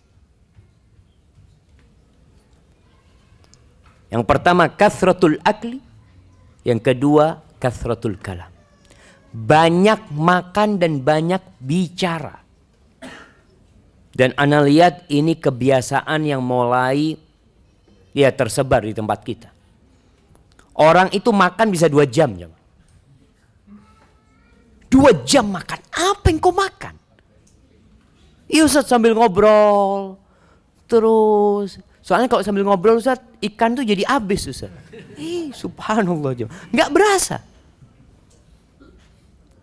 Yang pertama kathratul akli, yang kedua kathratul kalam. Banyak makan dan banyak bicara. Dan ana lihat ini kebiasaan yang mulai ya tersebar di tempat kita. Orang itu makan bisa 2 jam. 2 jam makan. Apa yang kau makan? Iya Ustaz, sambil ngobrol. Terus. Soalnya kalau sambil ngobrol Ustaz, ikan tuh jadi habis Ustaz. Subhanallah. Nggak berasa.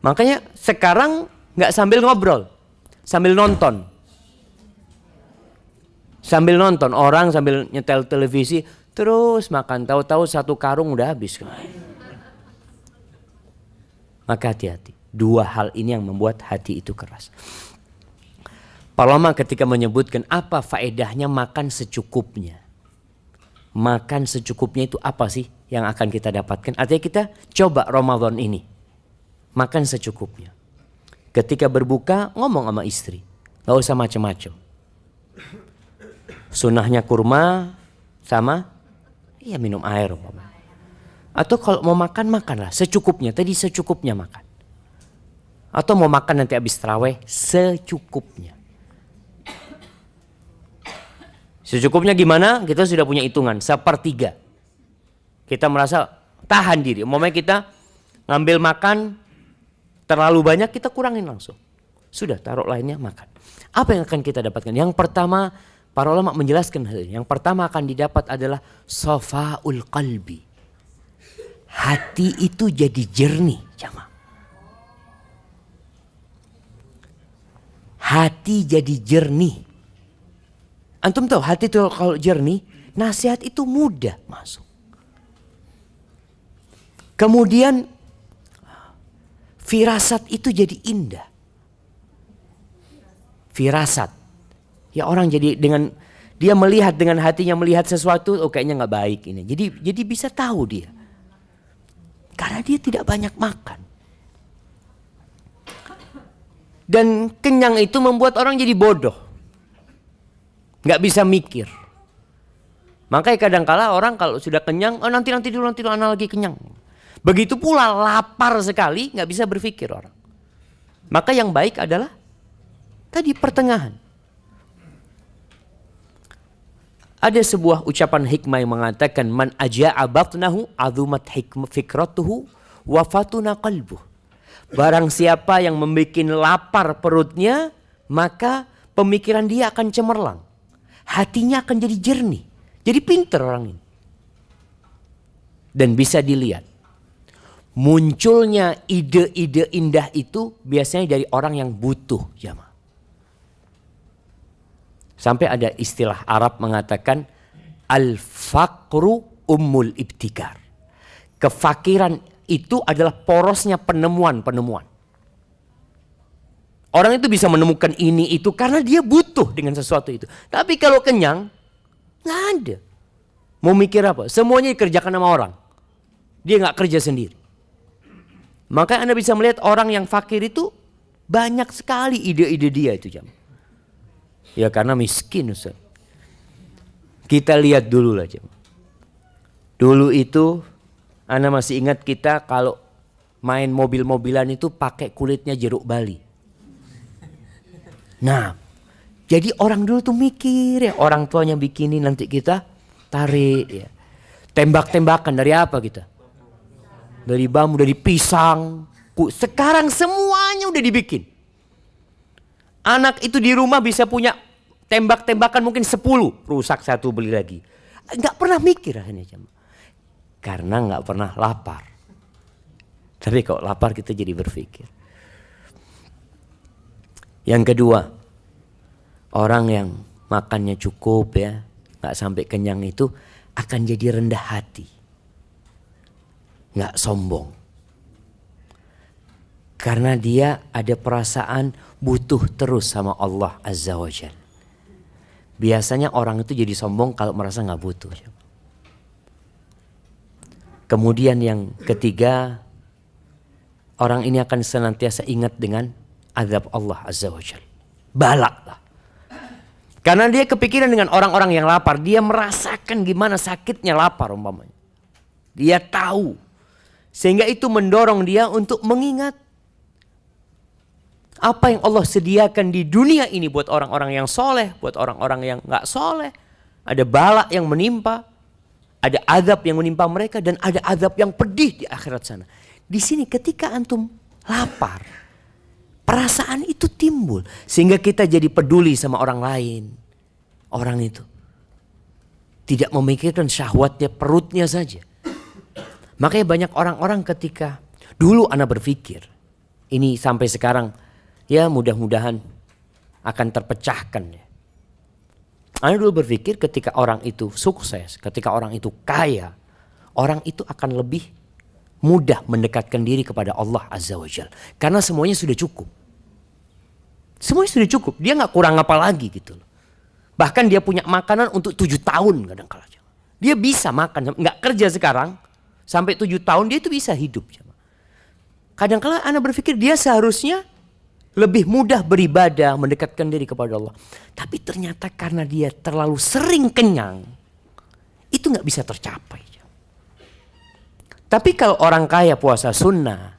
Makanya sekarang nggak sambil ngobrol. Sambil nonton. Sambil nonton. Orang sambil nyetel televisi. Terus makan. Tahu-tahu 1 karung udah habis. Maka hati-hati. 2 hal ini yang membuat hati itu keras. Para ulama ketika menyebutkan apa faedahnya makan secukupnya. Makan secukupnya itu apa sih yang akan kita dapatkan? Artinya kita coba Ramadan ini. Makan secukupnya. Ketika berbuka ngomong sama istri. Gak usah macam-macam. Sunnahnya kurma sama minum air. Atau kalau mau makan, makanlah secukupnya. Tadi secukupnya makan. Atau mau makan nanti habis tarawih, secukupnya. Secukupnya gimana? Kita sudah punya hitungan, 1/3. Kita merasa tahan diri. Umpamanya kita ngambil makan terlalu banyak, kita kurangin langsung. Sudah, taruh lainnya makan. Apa yang akan kita dapatkan? Yang pertama, para ulama menjelaskan hal ini. Yang pertama akan didapat adalah safaul qalbi. Hati itu jadi jernih, jamaah. Hati jadi jernih. Antum tahu hati itu kalau jernih, nasihat itu mudah masuk. Kemudian firasat itu jadi indah. Firasat. Ya orang jadi dengan dia melihat dengan hatinya melihat sesuatu, oh kayaknya nggak baik ini. Jadi bisa tahu dia. Karena dia tidak banyak makan. Dan kenyang itu membuat orang jadi bodoh. Nggak bisa mikir. Makanya kadangkala orang kalau sudah kenyang, oh nanti dulu anak lagi kenyang. Begitu pula lapar sekali, nggak bisa berpikir orang. Maka yang baik adalah tadi pertengahan. Ada sebuah ucapan hikmah yang mengatakan man aja'a batnahu azumat fikratuhu wa fatuna qalbuh. Barang siapa yang membuat lapar perutnya, maka pemikiran dia akan cemerlang. Hatinya akan jadi jernih. Jadi pintar orang ini. Dan bisa dilihat. Munculnya ide-ide indah itu biasanya dari orang yang butuh, jamaah. Sampai ada istilah Arab mengatakan al-faqru ummul ibtikar. Kefakiran itu adalah porosnya penemuan-penemuan. Orang itu bisa menemukan ini itu karena dia butuh dengan sesuatu itu. Tapi kalau kenyang, nggak ada. Mau mikir apa? Semuanya dikerjakan sama orang. Dia nggak kerja sendiri. Maka Anda bisa melihat orang yang fakir itu banyak sekali ide-ide dia itu, jam. Ya karena miskin, Ustaz. Kita lihat dulu lah, jam. Dulu itu Anda masih ingat kita kalau main mobil-mobilan itu pakai kulitnya jeruk bali. Nah, jadi orang dulu tuh mikir ya, orang tuanya bikinin nanti kita tarik ya. Tembak-tembakan dari apa kita? Dari bambu, dari pisang. Sekarang semuanya udah dibikin. Anak itu di rumah bisa punya tembak-tembakan mungkin 10. Rusak 1 beli lagi. Gak pernah mikir akhirnya, jam. Karena gak pernah lapar. Tapi kalau lapar kita jadi berpikir. Yang kedua, orang yang makannya cukup ya, gak sampai kenyang itu akan jadi rendah hati. Gak sombong. Karena dia ada perasaan butuh terus sama Allah Azza wa Jalla. Biasanya orang itu jadi sombong kalau merasa gak butuh. Kemudian yang ketiga, orang ini akan senantiasa ingat dengan azab Allah Azza wa Jalla. Balak lah. Karena dia kepikiran dengan orang-orang yang lapar. Dia merasakan merasakan gimana sakitnya lapar umpamanya. Dia tahu. Sehingga itu mendorong dia untuk mengingat apa yang Allah sediakan di dunia ini buat orang-orang yang soleh, buat orang-orang yang gak soleh. Ada bala yang menimpa, ada azab yang menimpa mereka, dan ada azab yang pedih di akhirat sana. Di sini ketika antum lapar, perasaan itu timbul. Sehingga kita jadi peduli sama orang lain. Orang itu tidak memikirkan syahwatnya, perutnya saja. Makanya banyak orang-orang ketika dulu ana berpikir, ini sampai sekarang ya mudah-mudahan akan terpecahkan ya. Ana dulu berpikir ketika orang itu sukses, ketika orang itu kaya, orang itu akan lebih mudah mendekatkan diri kepada Allah Azza wa Jalla. Karena semuanya sudah cukup. Semuanya sudah cukup, dia gak kurang apa lagi gitu loh. Bahkan dia punya makanan untuk 7 tahun kadang-kala. Dia bisa makan, gak kerja sekarang. Sampai 7 tahun dia itu bisa hidup. Kadang-kala ana berpikir dia seharusnya lebih mudah beribadah, mendekatkan diri kepada Allah. Tapi ternyata karena dia terlalu sering kenyang, itu gak bisa tercapai. Tapi kalau orang kaya puasa sunnah,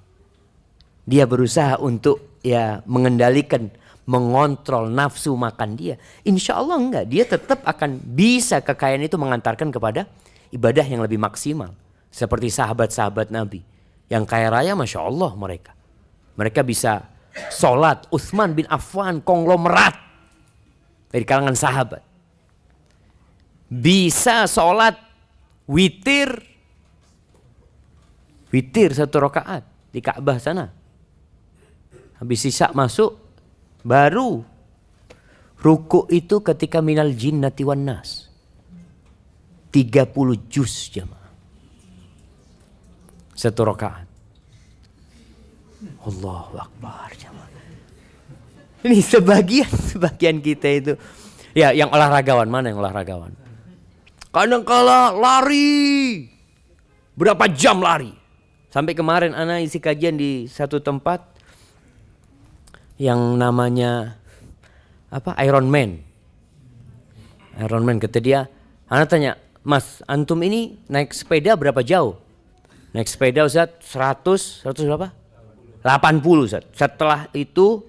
dia berusaha untuk ya mengendalikan, mengontrol nafsu makan dia. Insya Allah enggak, dia tetap akan bisa kekayaan itu mengantarkan kepada ibadah yang lebih maksimal. Seperti sahabat-sahabat Nabi yang kaya raya, Masya Allah mereka. Mereka bisa sholat, Utsman bin Affan konglomerat dari kalangan sahabat. Bisa sholat witir 1 rakaat di Ka'bah sana. Habis sisa masuk, baru ruku itu ketika minal jinnati wan nas. 30 juz jamaah. 1 rakaat. Allahu Akbar jamaah. Ini sebagian kita itu. Ya yang olahragawan, mana yang olahragawan? Kadang-kala lari. Berapa jam lari? Sampai kemarin ana isi kajian di satu tempat yang namanya apa? Iron Man. Kata dia, ana tanya, "Mas, antum ini naik sepeda berapa jauh?" Naik sepeda Ustaz 100 berapa? 80 Ustaz. Setelah itu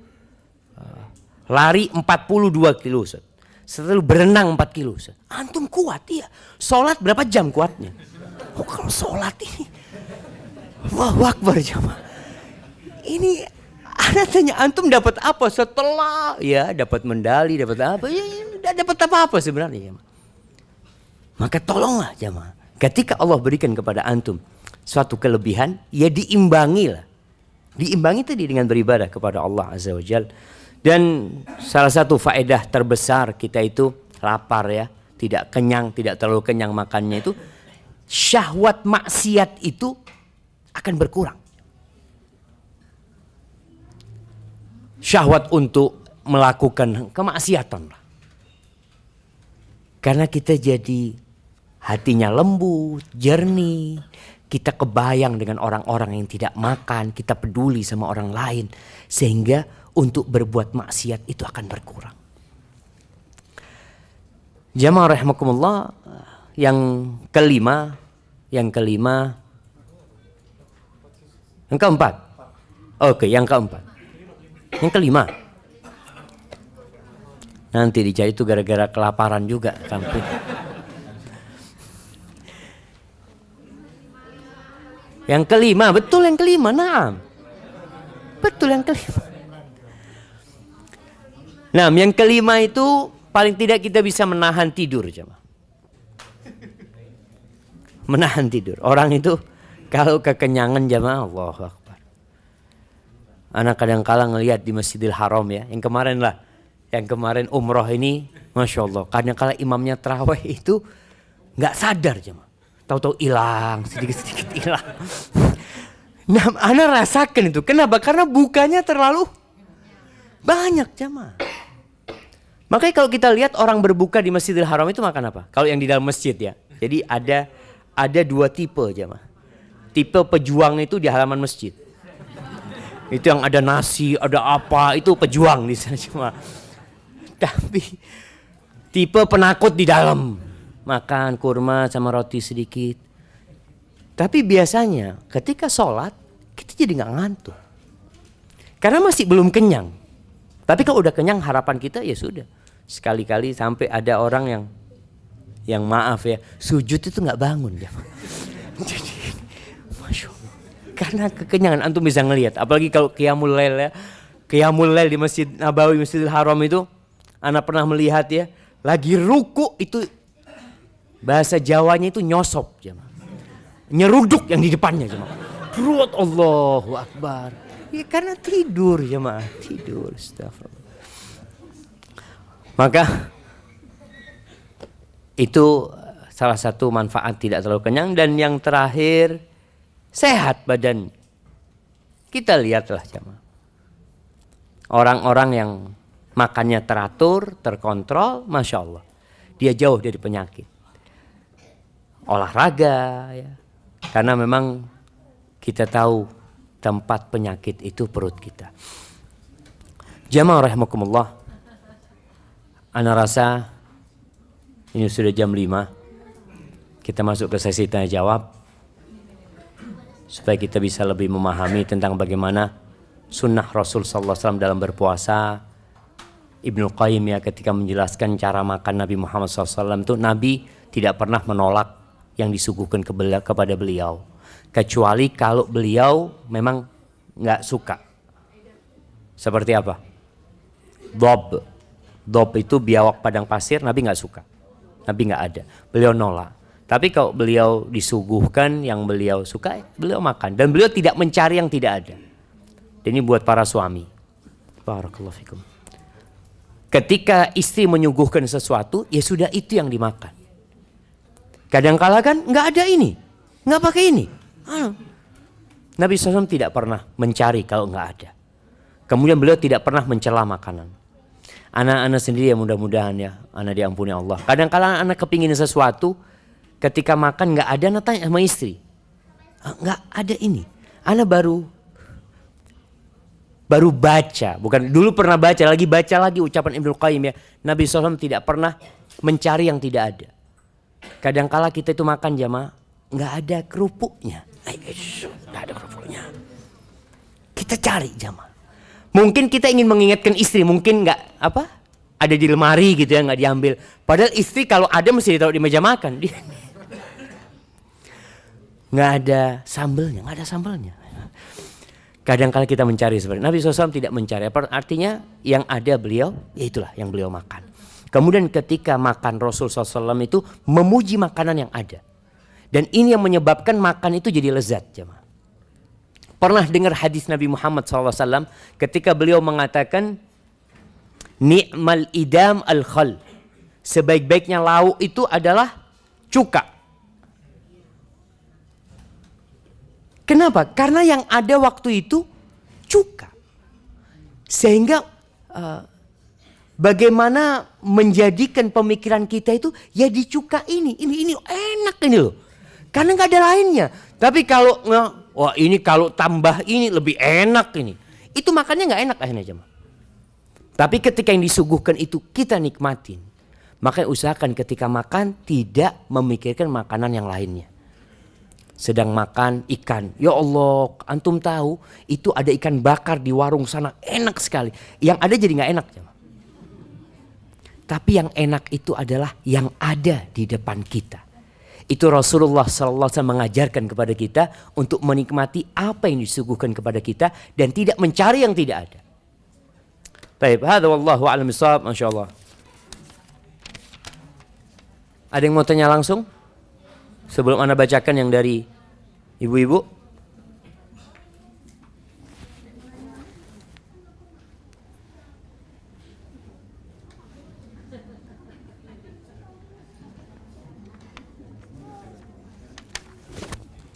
lari 42 kilo Ustaz. Setelah berenang 4 kilo Ustaz. Antum kuat ya. Sholat berapa jam kuatnya? Oh kalau sholat ini Allahu Akbar jamaah. Ini ana tanya antum dapat apa setelah ya dapat medali, dapat apa? Ya tidak dapat apa-apa sebenarnya jamaah. Maka tolonglah jamaah. Ketika Allah berikan kepada antum suatu kelebihan, ya diimbangi lah. Diimbangi tadi dengan beribadah kepada Allah Azza wa Jalla. Dan salah satu faedah terbesar kita itu lapar ya, tidak kenyang, tidak terlalu kenyang makannya itu, syahwat maksiat itu akan berkurang. Syahwat untuk melakukan kemaksiatan lah. Karena kita jadi hatinya lembut, jernih. Kita kebayang dengan orang-orang yang tidak makan, kita peduli sama orang lain. Sehingga untuk berbuat maksiat itu akan berkurang. Jamaah rahimakumullah, yang kelima, yang keempat. Oke, yang keempat. Yang kelima. Nanti dicari itu gara-gara kelaparan juga sampai. Yang kelima, betul yang kelima, nah. Betul yang kelima. Nah, yang kelima itu paling tidak kita bisa menahan tidur, jemaah. Menahan tidur. Orang itu kalau kekenyangan jemaah, Allahu Akbar. Anak kadang-kala ngelihat di Masjidil Haram ya, yang kemarin umroh ini, Masya Allah. Kadang-kala imamnya tarawih itu nggak sadar jemaah. Tahu-tahu hilang, sedikit-sedikit hilang. Nah, ana rasakan itu. Kenapa? Karena bukanya terlalu banyak jemaah. Makanya kalau kita lihat orang berbuka di Masjidil Haram itu makan apa? Kalau yang di dalam masjid ya. Jadi ada 2 tipe jemaah. Tipe pejuang itu di halaman masjid. Itu yang ada nasi, ada apa, itu pejuang di sana jemaah. Tapi tipe penakut di dalam. makan kurma sama roti sedikit. Tapi biasanya ketika sholat kita jadi nggak ngantuk. Karena masih belum kenyang. Tapi kalau udah kenyang harapan kita ya sudah. Sekali-kali sampai ada orang yang maaf ya, sujud itu nggak bangun ya. Jadi, Masya Allah. Karena kekenyangan antum bisa ngelihat. Apalagi kalau qiyamul lail ya. Qiyamul lail di Masjid Nabawi, Masjidil Haram itu, anak pernah melihat ya, lagi ruku itu bahasa Jawanya itu nyosop jemaah. Nyeruduk yang di depannya jemaah. Ruat Allahu Akbar. Ya karena tidur jemaah, tidur. Astagfirullah. Maka itu salah satu manfaat tidak terlalu kenyang. Dan yang terakhir, sehat badan. Kita lihatlah jemaah. Orang-orang yang makannya teratur, terkontrol, Masya Allah. Dia jauh dari penyakit. Olahraga ya. Karena memang kita tahu tempat penyakit itu perut kita. Jamaah rahimakumullah. Ana rasa ini sudah jam 5. Kita masuk ke sesi tanya jawab. Supaya kita bisa lebih memahami tentang bagaimana sunnah Rasul sallallahu alaihi wasallam dalam berpuasa. Ibnu Qayyim ya ketika menjelaskan cara makan Nabi Muhammad SAW itu, Nabi tidak pernah menolak yang disuguhkan kepada beliau. Kecuali kalau beliau memang nggak suka. Seperti apa? Dob itu biawak padang pasir, Nabi nggak suka. Nabi nggak ada. Beliau nolak. Tapi kalau beliau disuguhkan yang beliau suka, beliau makan. Dan beliau tidak mencari yang tidak ada. Dan ini buat para suami. Barakallahu fikum. Ketika istri menyuguhkan sesuatu, ya sudah itu yang dimakan. Kadang-kala kan nggak ada ini, nggak pakai ini. Nabi SAW tidak pernah mencari kalau nggak ada. Kemudian beliau tidak pernah mencela makanan. Anak-anak sendiri ya mudah-mudahan ya, anak diampuni Allah. Kadang-kala anak kepingin sesuatu, ketika makan nggak ada, anak tanya sama istri, nggak ada ini. Anak baru baca, bukan dulu pernah baca lagi ucapan Ibnu Qayyim ya. Nabi SAW tidak pernah mencari yang tidak ada. Kadang-kala kita itu makan jamaah nggak ada kerupuknya, nggak ada kerupuknya. Kita cari jamaah. Mungkin kita ingin mengingatkan istri, mungkin nggak ada di lemari gitu ya, nggak diambil. Padahal istri kalau ada mesti ditaruh di meja makan. Nggak ada sambelnya. Kadang-kala kita mencari seperti Nabi SAW tidak mencari. Artinya yang ada beliau, ya itulah yang beliau makan. Kemudian ketika makan Rasul SAW itu memuji makanan yang ada. Dan ini yang menyebabkan makan itu jadi lezat jemaah. Pernah dengar hadis Nabi Muhammad SAW ketika beliau mengatakan, Ni'mal idam al-khal. Sebaik-baiknya lauk itu adalah cuka. Kenapa? Karena yang ada waktu itu cuka. Sehingga bagaimana menjadikan pemikiran kita itu ya di cuka ini enak ini loh. Karena nggak ada lainnya. Tapi kalau wah ini kalau tambah ini lebih enak ini. Itu makannya nggak enak akhirnya jemaah. Tapi ketika yang disuguhkan itu kita nikmatin. Makanya usahakan ketika makan tidak memikirkan makanan yang lainnya. Sedang makan ikan, ya Allah, antum tahu itu ada ikan bakar di warung sana enak sekali. Yang ada jadi nggak enak, tapi yang enak itu adalah yang ada di depan kita. Itu Rasulullah SAW mengajarkan kepada kita untuk menikmati apa yang disuguhkan kepada kita dan tidak mencari yang tidak ada. Baik, hadza wallahu a'lam bishawab, masyaallah. Ada yang mau tanya langsung? Sebelum Anda bacakan yang dari ibu-ibu.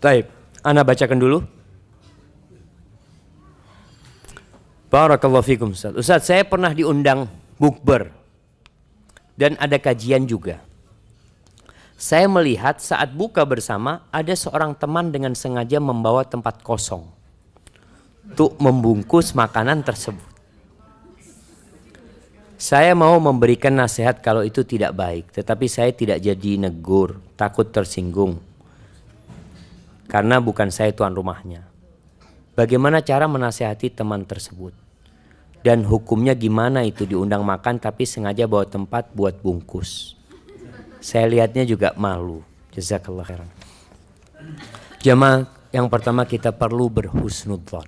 Baik, Anda bacakan dulu. Barakallahu fikum Ustaz. Ustaz, saya pernah diundang bukber dan ada kajian juga. Saya melihat saat buka bersama ada seorang teman dengan sengaja membawa tempat kosong untuk membungkus makanan tersebut. Saya mau memberikan nasihat kalau itu tidak baik, tetapi saya tidak jadi negur, takut tersinggung. Karena bukan saya tuan rumahnya. Bagaimana cara menasihati teman tersebut? Dan hukumnya gimana itu diundang makan tapi sengaja bawa tempat buat bungkus? Saya lihatnya juga malu. Jazakallah khairan. Jamaah, yang pertama kita perlu berhusnudzon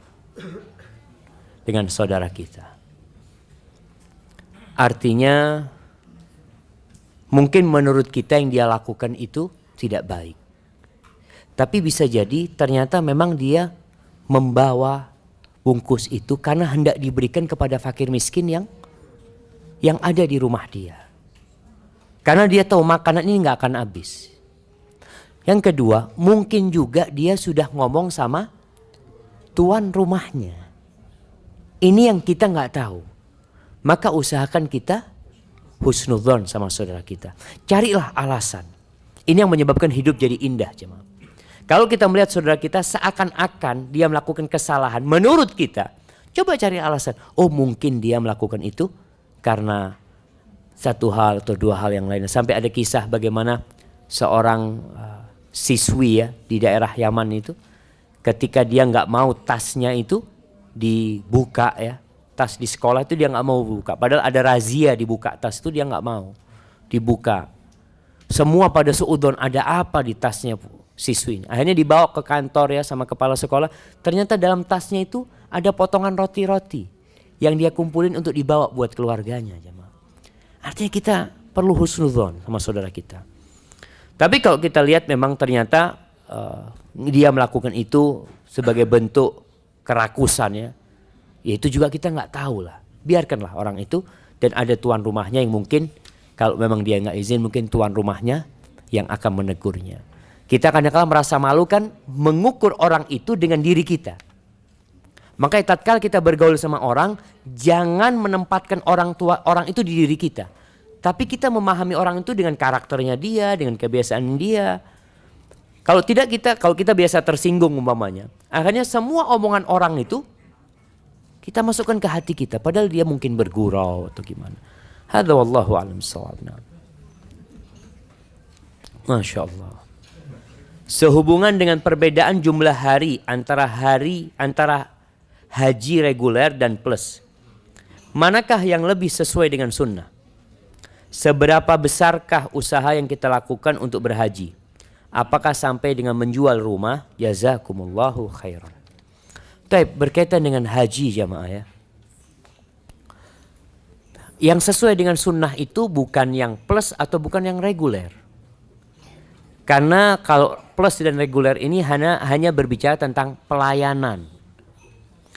dengan saudara kita. Artinya mungkin menurut kita yang dia lakukan itu tidak baik. Tapi bisa jadi ternyata memang dia membawa bungkus itu karena hendak diberikan kepada fakir miskin yang ada di rumah dia. Karena dia tahu makanan ini nggak akan habis. Yang kedua, mungkin juga dia sudah ngomong sama tuan rumahnya. Ini yang kita nggak tahu. Maka usahakan kita husnudzon sama saudara kita. Carilah alasan. Ini yang menyebabkan hidup jadi indah, jemaah. Kalau kita melihat saudara kita seakan-akan dia melakukan kesalahan menurut kita, coba cari alasan. Oh, mungkin dia melakukan itu karena satu hal atau dua hal yang lain. Sampai ada kisah bagaimana seorang siswi ya di daerah Yaman itu, ketika dia nggak mau tasnya itu dibuka ya, tas di sekolah itu dia nggak mau buka. Padahal ada razia dibuka tas itu, dia nggak mau dibuka. Semua pada seudon, ada apa di tasnya siswi. Akhirnya dibawa ke kantor ya sama kepala sekolah. Ternyata dalam tasnya itu ada potongan roti-roti yang dia kumpulin untuk dibawa buat keluarganya. Artinya kita perlu husnudzon sama saudara kita. Tapi kalau kita lihat memang ternyata dia melakukan itu sebagai bentuk kerakusan ya itu juga kita nggak tahu lah. Biarkanlah orang itu, dan ada tuan rumahnya yang mungkin kalau memang dia nggak izin, mungkin tuan rumahnya yang akan menegurnya. Kita kadang-kadang merasa malu kan mengukur orang itu dengan diri kita. Makanya tatkala kita bergaul sama orang, jangan menempatkan orang itu di diri kita. Tapi kita memahami orang itu dengan karakternya dia, dengan kebiasaan dia. Kalau kita biasa tersinggung umpamanya, akhirnya semua omongan orang itu kita masukkan ke hati kita, padahal dia mungkin bergurau atau gimana. Hadza wallahu a'lam bissawab. Masya Allah. Sehubungan dengan perbedaan jumlah hari antara haji reguler dan plus, manakah yang lebih sesuai dengan sunnah? Seberapa besarkah usaha yang kita lakukan untuk berhaji? Apakah sampai dengan menjual rumah? Jazakumullahu khairan. Baik, berkaitan dengan haji jamaah ya. Yang sesuai dengan sunnah itu bukan yang plus atau bukan yang reguler. Karena kalau plus dan reguler ini hanya berbicara tentang pelayanan,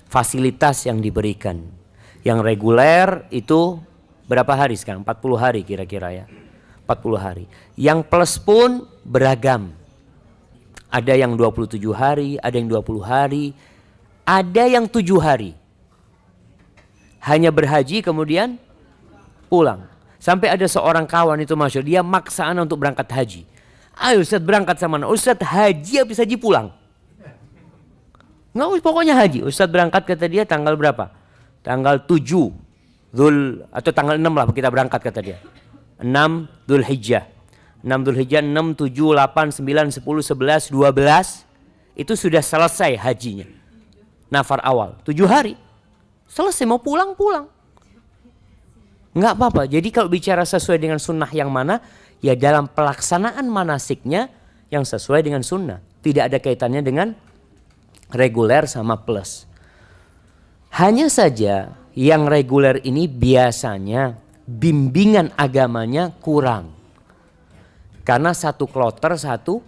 fasilitas yang diberikan. Yang reguler itu berapa hari sekarang? 40 hari kira-kira ya. 40 hari. Yang plus pun beragam. Ada yang 27 hari, ada yang 20 hari, ada yang 7 hari. Hanya berhaji kemudian pulang. Sampai ada seorang kawan itu masya Allah, dia maksa anak untuk berangkat haji. Ayo Ustaz berangkat sama anak. Ustaz haji habis haji pulang. Nggak, pokoknya haji. Ustaz berangkat kata dia tanggal berapa? Tanggal 7 atau tanggal 6 lah kita berangkat kata dia. 6 Dzulhijjah. 6 Dzulhijjah, 6, 7, 8, 9, 10, 11, 12. Itu sudah selesai hajinya. Nafar awal. 7 hari. Selesai, mau pulang. Nggak apa-apa. Jadi kalau bicara sesuai dengan sunnah yang mana? Ya dalam pelaksanaan manasiknya yang sesuai dengan sunnah. Tidak ada kaitannya dengan reguler sama plus. Hanya saja yang reguler ini biasanya bimbingan agamanya kurang. Karena satu kloter satu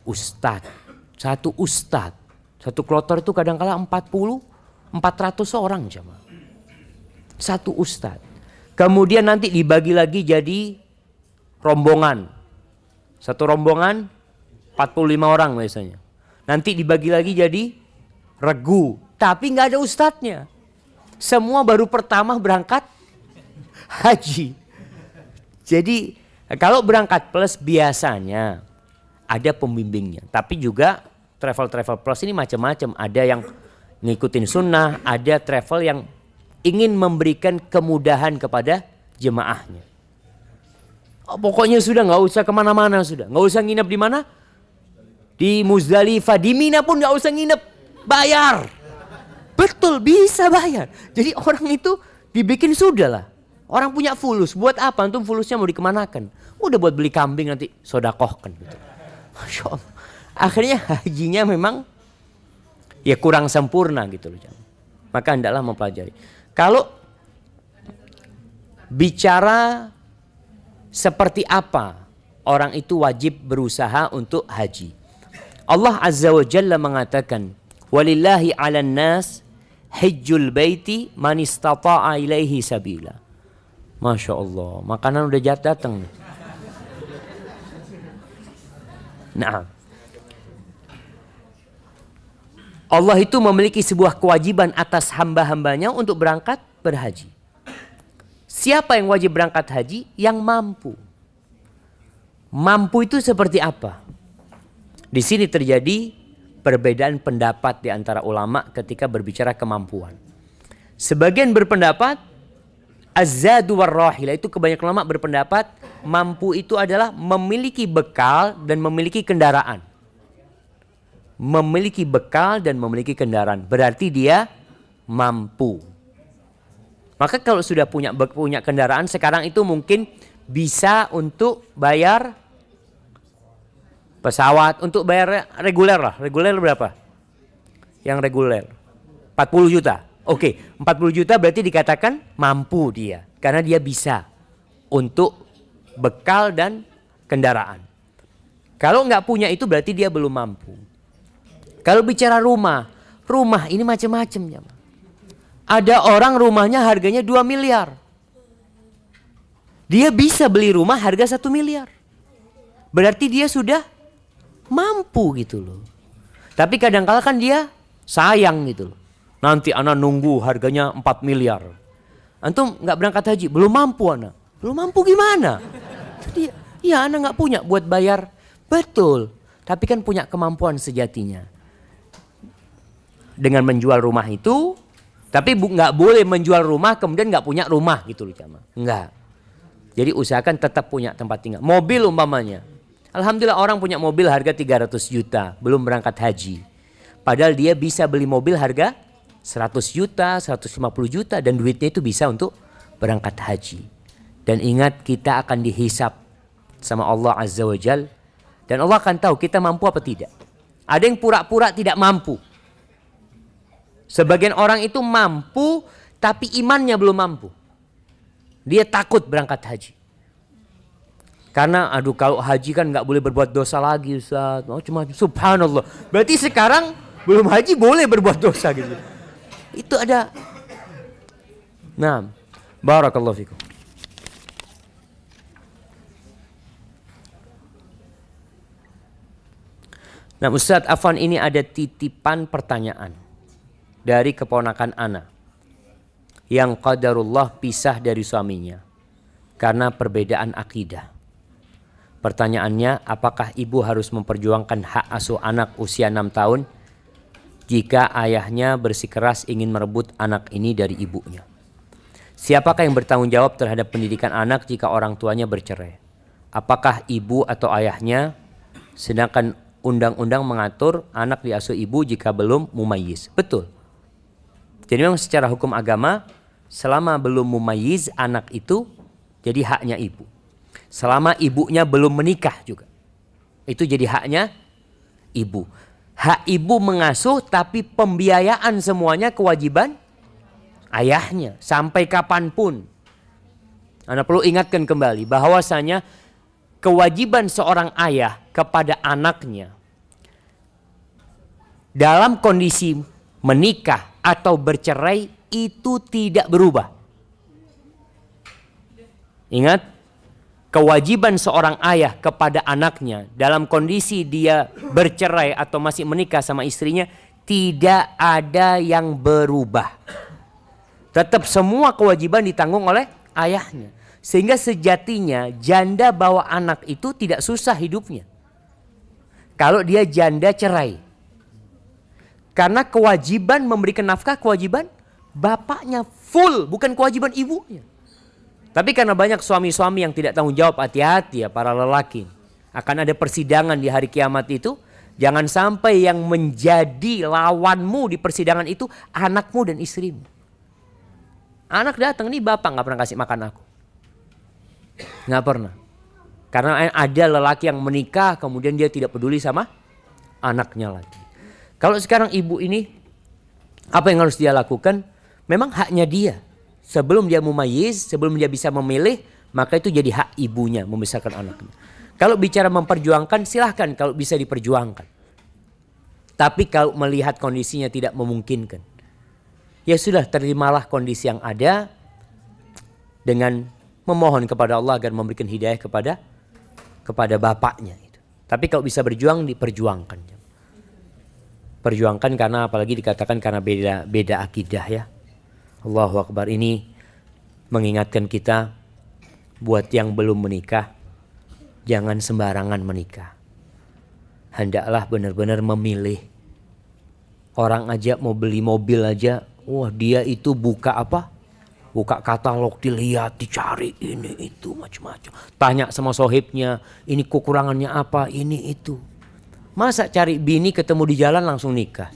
ustadz. Satu kloter itu kadang-kala 400 orang jemaah. Satu ustadz. Kemudian nanti dibagi lagi jadi rombongan. Satu rombongan 45 orang biasanya. Nanti dibagi lagi jadi regu. Tapi nggak ada ustadznya. Semua baru pertama berangkat haji. Jadi kalau berangkat plus biasanya ada pembimbingnya. Tapi juga travel plus ini macam-macam. Ada yang ngikutin sunnah, ada travel yang ingin memberikan kemudahan kepada jemaahnya. Oh, pokoknya sudah nggak usah kemana-mana, sudah nggak usah nginep di mana, di Muzdalifah, di Mina pun nggak usah nginep, bayar. Betul, bisa bayar. Jadi orang itu dibikin sudah lah. Orang punya fulus, buat apa? Antum fulusnya mau dikemanakan? Udah buat beli kambing nanti sodakohkan gitu. Masya Allah. Akhirnya hajinya memang ya kurang sempurna gitu loh. Maka hendaklah mempelajari. Kalau bicara seperti apa orang itu wajib berusaha untuk haji. Allah Azza wa Jalla mengatakan, "Walillahi 'alan nas hajjul baiti man istata'a ilaihi sabila." Masya Allah, makanan udah datang nih. Nah, Allah itu memiliki sebuah kewajiban atas hamba-hambanya untuk berangkat berhaji. Siapa yang wajib berangkat haji? Yang mampu. Mampu itu seperti apa? Di sini terjadi perbedaan pendapat di antara ulama ketika berbicara kemampuan. Sebagian berpendapat az-zadu war-rahilah, itu kebanyakan ulama berpendapat mampu itu adalah memiliki bekal dan memiliki kendaraan. Memiliki bekal dan memiliki kendaraan, berarti dia mampu. Maka kalau sudah punya kendaraan sekarang itu mungkin bisa untuk bayar pesawat, untuk bayar reguler lah. Reguler berapa? Yang reguler 40 juta. Oke, 40 juta berarti dikatakan mampu dia. Karena dia bisa untuk bekal dan kendaraan. Kalau nggak punya itu berarti dia belum mampu. Kalau bicara rumah ini macam-macam ya. Ada orang rumahnya harganya 2 miliar. Dia bisa beli rumah harga 1 miliar. Berarti dia sudah mampu gitu loh. Tapi kadang-kala kan dia sayang gitu loh. Nanti anak nunggu harganya 4 miliar. Antum nggak berangkat haji, belum mampu anak. Belum mampu gimana? Jadi ya anak nggak punya buat bayar. Betul. Tapi kan punya kemampuan sejatinya. Dengan menjual rumah itu, tapi nggak boleh menjual rumah kemudian nggak punya rumah gitu loh jamaah. Nggak. Jadi usahakan tetap punya tempat tinggal. Mobil umpamanya. Alhamdulillah orang punya mobil harga 300 juta. Belum berangkat haji. Padahal dia bisa beli mobil harga 100 juta, 150 juta. Dan duitnya itu bisa untuk berangkat haji. Dan ingat kita akan dihisap sama Allah Azza wa Jal. Dan Allah akan tahu kita mampu apa tidak. Ada yang pura-pura tidak mampu. Sebagian orang itu mampu tapi imannya belum mampu. Dia takut berangkat haji. Karena aduh kalau haji kan nggak boleh berbuat dosa lagi Ustaz. Oh cuma subhanallah. Berarti sekarang belum haji boleh berbuat dosa gitu. Itu ada. Nah, barakallahu fikum. Nah Ustaz Afwan, ini ada titipan pertanyaan dari keponakan ana yang qadarullah pisah dari suaminya karena perbedaan akidah. Pertanyaannya, apakah ibu harus memperjuangkan hak asuh anak usia 6 tahun jika ayahnya bersikeras ingin merebut anak ini dari ibunya? Siapakah yang bertanggung jawab terhadap pendidikan anak jika orang tuanya bercerai? Apakah ibu atau ayahnya? Sedangkan undang-undang mengatur anak diasuh ibu jika belum mumayyiz. Betul. Jadi memang secara hukum agama selama belum mumayyiz anak itu jadi haknya ibu. Selama ibunya belum menikah juga. Itu jadi haknya ibu. Hak ibu mengasuh tapi pembiayaan semuanya kewajiban ayahnya sampai kapanpun. Anda perlu ingatkan kembali bahwasanya kewajiban seorang ayah kepada anaknya dalam kondisi menikah atau bercerai itu tidak berubah. Ingat, kewajiban seorang ayah kepada anaknya dalam kondisi dia bercerai atau masih menikah sama istrinya tidak ada yang berubah. Tetap semua kewajiban ditanggung oleh ayahnya. Sehingga sejatinya janda bawa anak itu tidak susah hidupnya. Kalau dia janda cerai. Karena kewajiban memberikan nafkah kewajiban bapaknya full, bukan kewajiban ibunya. Tapi karena banyak suami-suami yang tidak tanggung jawab, hati-hati ya para lelaki. Akan ada persidangan di hari kiamat itu. Jangan sampai yang menjadi lawanmu di persidangan itu anakmu dan istrimu. Anak datang, nih bapak gak pernah kasih makan aku. Gak pernah. Karena ada lelaki yang menikah kemudian dia tidak peduli sama anaknya lagi. Kalau sekarang ibu ini, apa yang harus dia lakukan? Memang haknya dia. Sebelum dia mumayyiz, sebelum dia bisa memilih, maka itu jadi hak ibunya membesarkan anaknya. Kalau bicara memperjuangkan, silahkan kalau bisa diperjuangkan. Tapi kalau melihat kondisinya tidak memungkinkan, ya sudah, terimalah kondisi yang ada dengan memohon kepada Allah agar memberikan hidayah kepada bapaknya. Tapi kalau bisa berjuang, diperjuangkan. Perjuangkan karena apalagi dikatakan karena beda akidah ya. Allahu Akbar. Ini mengingatkan kita buat yang belum menikah, jangan sembarangan menikah. Hendaklah benar-benar memilih. Orang aja mau beli mobil aja, wah dia itu buka apa? Buka katalog, dilihat, dicari ini itu macam-macam. Tanya sama sohibnya, ini kekurangannya apa, ini itu. Masa cari bini ketemu di jalan langsung nikah?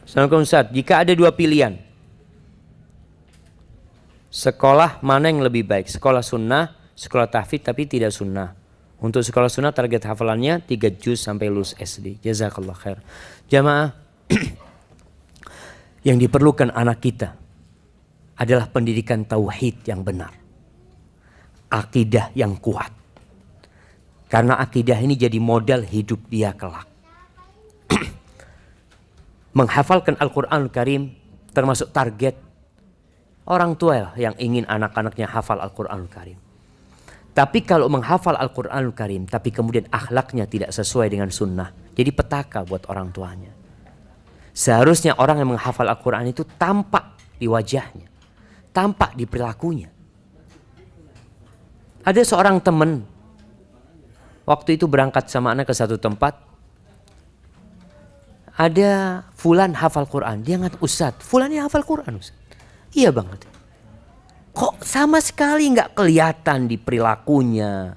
Assalamualaikum Ustaz, jika ada dua pilihan, sekolah mana yang lebih baik? Sekolah sunnah, sekolah tahfidz tapi tidak sunnah. Untuk sekolah sunnah target hafalannya 3 juz sampai lulus SD. Jazakallah khair. Jamaah, yang diperlukan anak kita adalah pendidikan tauhid yang benar. Akidah yang kuat. Karena akidah ini jadi modal hidup dia kelak. Menghafalkan Al-Quran Karim termasuk target orang tua yang ingin anak-anaknya hafal Al-Quran Karim. Tapi kalau menghafal Al-Quran Karim tapi kemudian akhlaknya tidak sesuai dengan sunnah, jadi petaka buat orang tuanya. Seharusnya orang yang menghafal Al-Quran itu tampak di wajahnya, tampak di perilakunya. Ada seorang teman waktu itu berangkat sama anak ke satu tempat. Ada fulan hafal Quran. Dia ngata, Ustaz, fulannya hafal Quran Ustaz. Iya banget. Kok sama sekali gak kelihatan di perilakunya,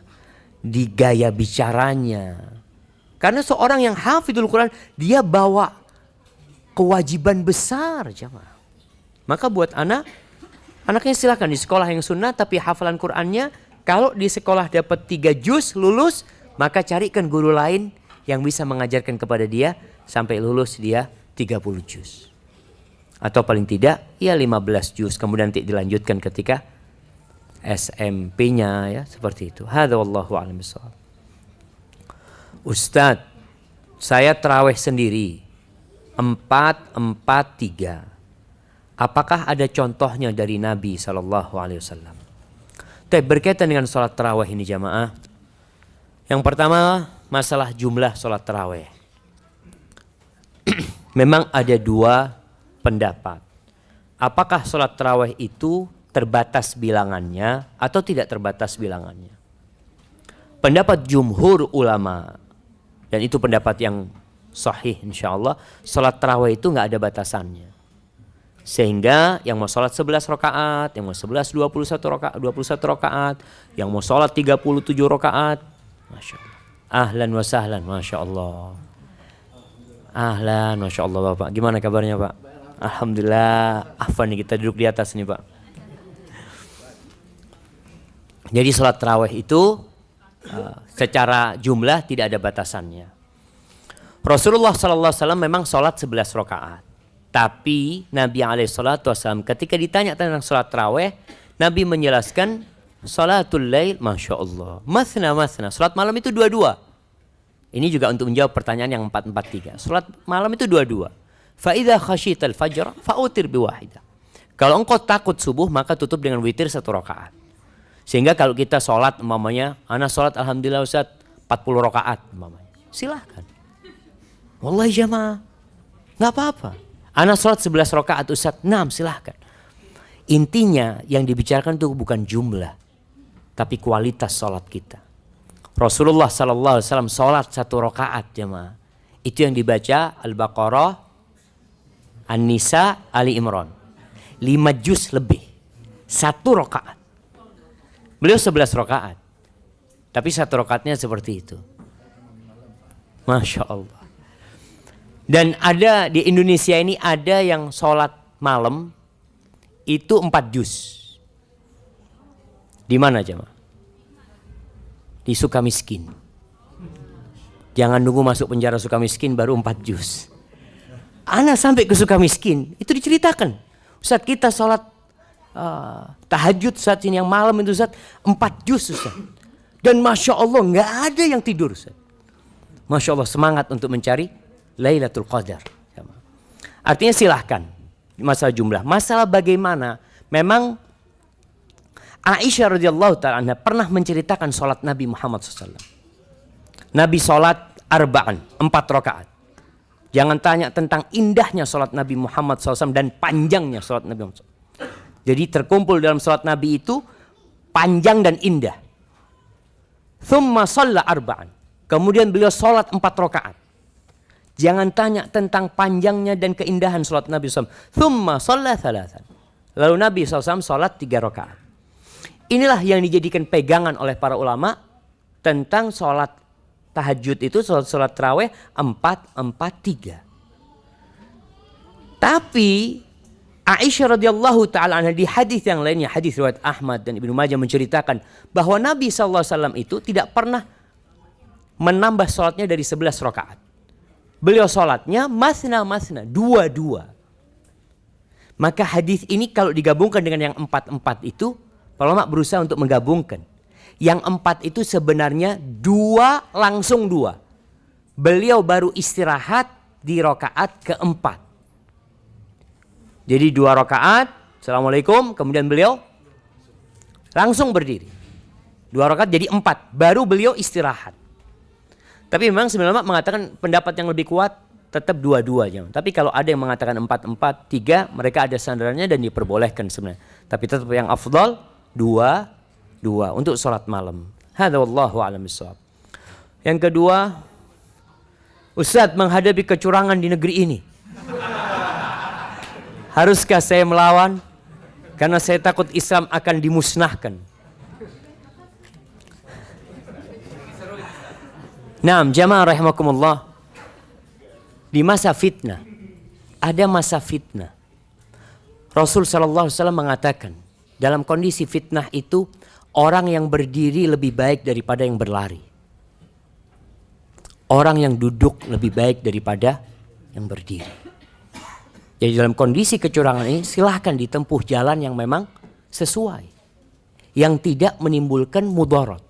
di gaya bicaranya. Karena seorang yang hafidul Quran, dia bawa kewajiban besar jemaah. Maka buat anaknya silakan di sekolah yang sunnah tapi hafalan Qurannya, kalau di sekolah dapat 3 juz lulus, maka carikan guru lain yang bisa mengajarkan kepada dia sampai lulus dia 30 juz. Atau paling tidak ya 15 juz. Kemudian nanti dilanjutkan ketika SMP-nya ya, seperti itu. Hadza wallahu a'lam bishawab. Ustadz, saya tarawih sendiri 4-4-3. Apakah ada contohnya dari Nabi SAW? Berkaitan dengan sholat tarawih ini jamaah. Yang pertama masalah jumlah sholat tarawih. Memang ada 2 pendapat. Apakah sholat tarawih itu terbatas bilangannya atau tidak terbatas bilangannya? Pendapat jumhur ulama, dan itu pendapat yang sahih insyaallah, sholat tarawih itu gak ada batasannya. Sehingga yang mau sholat 11 rakaat, yang mau 11 21 rakaat, yang mau sholat 37 rakaat, Masya Allah. Ahlan wa sahlan, Masya Allah. Ahlan, Masya Allah Bapak. Gimana kabarnya Pak? Alhamdulillah. Afwan nih, kita duduk di atas nih Pak. Jadi sholat tarawih itu secara jumlah tidak ada batasannya. Rasulullah SAW memang sholat 11 rakaat. Tapi Nabi SAW ketika ditanya tentang sholat tarawih, Nabi menjelaskan sholatul lail, Masya Allah, mathna, sholat malam itu 2-2. Ini juga untuk menjawab pertanyaan yang 4-4-3. Sholat malam itu 2-2. Fa idza khasyital fajr fa'utir biwahidah. Kalau engkau takut subuh maka tutup dengan witir 1 rakaat. Sehingga kalau kita sholat umpamanya, ana sholat alhamdulillah Ustaz 40 rakaat umpamanya, silahkan. Wallahi jamaah, nggak apa-apa. Ana sholat 11 rakaat Ustaz, 6 silahkan. Intinya yang dibicarakan itu bukan jumlah, tapi kualitas sholat kita. Rasulullah SAW sholat 1 rakaat jemaah. Itu yang dibaca Al-Baqarah An-Nisa, Ali Imran. 5 juz lebih. 1 rakaat. Beliau 11 rakaat. Tapi 1 rakaatnya seperti itu. Masya Allah. Dan ada di Indonesia ini ada yang sholat malam itu 4 juz. Di mana jemaah? Di Sukamiskin. Jangan nunggu masuk penjara Sukamiskin baru 4 juz. Ana sampai ke Sukamiskin, itu diceritakan. Ustaz, kita sholat tahajud saat ini yang malam itu Ustaz 4 juz Ustaz. Dan Masya Allah nggak ada yang tidur Ustaz. Masya Allah, semangat untuk mencari Lailatul Qadar. Artinya silahkan. Masalah jumlah, masalah bagaimana, memang Aisyah radhiyallahu ta'ala anha pernah menceritakan sholat Nabi Muhammad SAW. Nabi sholat arba'an, 4 rakaat. Jangan tanya tentang indahnya sholat Nabi Muhammad SAW dan panjangnya sholat Nabi Muhammad SAW. Jadi terkumpul dalam sholat Nabi itu panjang dan indah. Thumma shalla arba'an. Kemudian beliau sholat 4 rakaat. Jangan tanya tentang panjangnya dan keindahan sholat Nabi SAW. Thumma shalla thalathan. Lalu Nabi SAW sholat 3 rakaat. Inilah yang dijadikan pegangan oleh para ulama tentang sholat tahajud itu, sholat tarawih 4-4-3. Tapi Aisyah radhiyallahu ta'ala anha di hadis yang lainnya, hadis riwayat Ahmad dan Ibnu Majah menceritakan bahwa Nabi SAW itu tidak pernah menambah sholatnya dari 11 rakaat. Beliau sholatnya masna-masna, 2-2. Maka hadis ini kalau digabungkan dengan yang 4-4 itu, para ulama berusaha untuk menggabungkan. Yang 4 itu sebenarnya 2 langsung 2. Beliau baru istirahat di rakaat keempat. Jadi 2 rakaat, Assalamualaikum, kemudian beliau langsung berdiri. 2 rakaat jadi 4, baru beliau istirahat. Tapi memang sebenarnya mengatakan pendapat yang lebih kuat tetap 2-2 aja. Tapi kalau ada yang mengatakan 4-4-3, mereka ada sandarannya dan diperbolehkan sebenarnya. Tapi tetap yang afdal 2 untuk sholat malam. Hadza wallahu a'lam bishawab. Yang kedua, Ustaz, menghadapi kecurangan di negeri ini, haruskah saya melawan? Karena saya takut Islam akan dimusnahkan. Naam, jamaah rahimakumullah. Di masa fitnah, ada masa fitnah. Rasul sallallahu alaihi wasallam mengatakan, dalam kondisi fitnah itu orang yang berdiri lebih baik daripada yang berlari. Orang yang duduk lebih baik daripada yang berdiri. Jadi dalam kondisi kecurangan ini silahkan ditempuh jalan yang memang sesuai, yang tidak menimbulkan mudarat.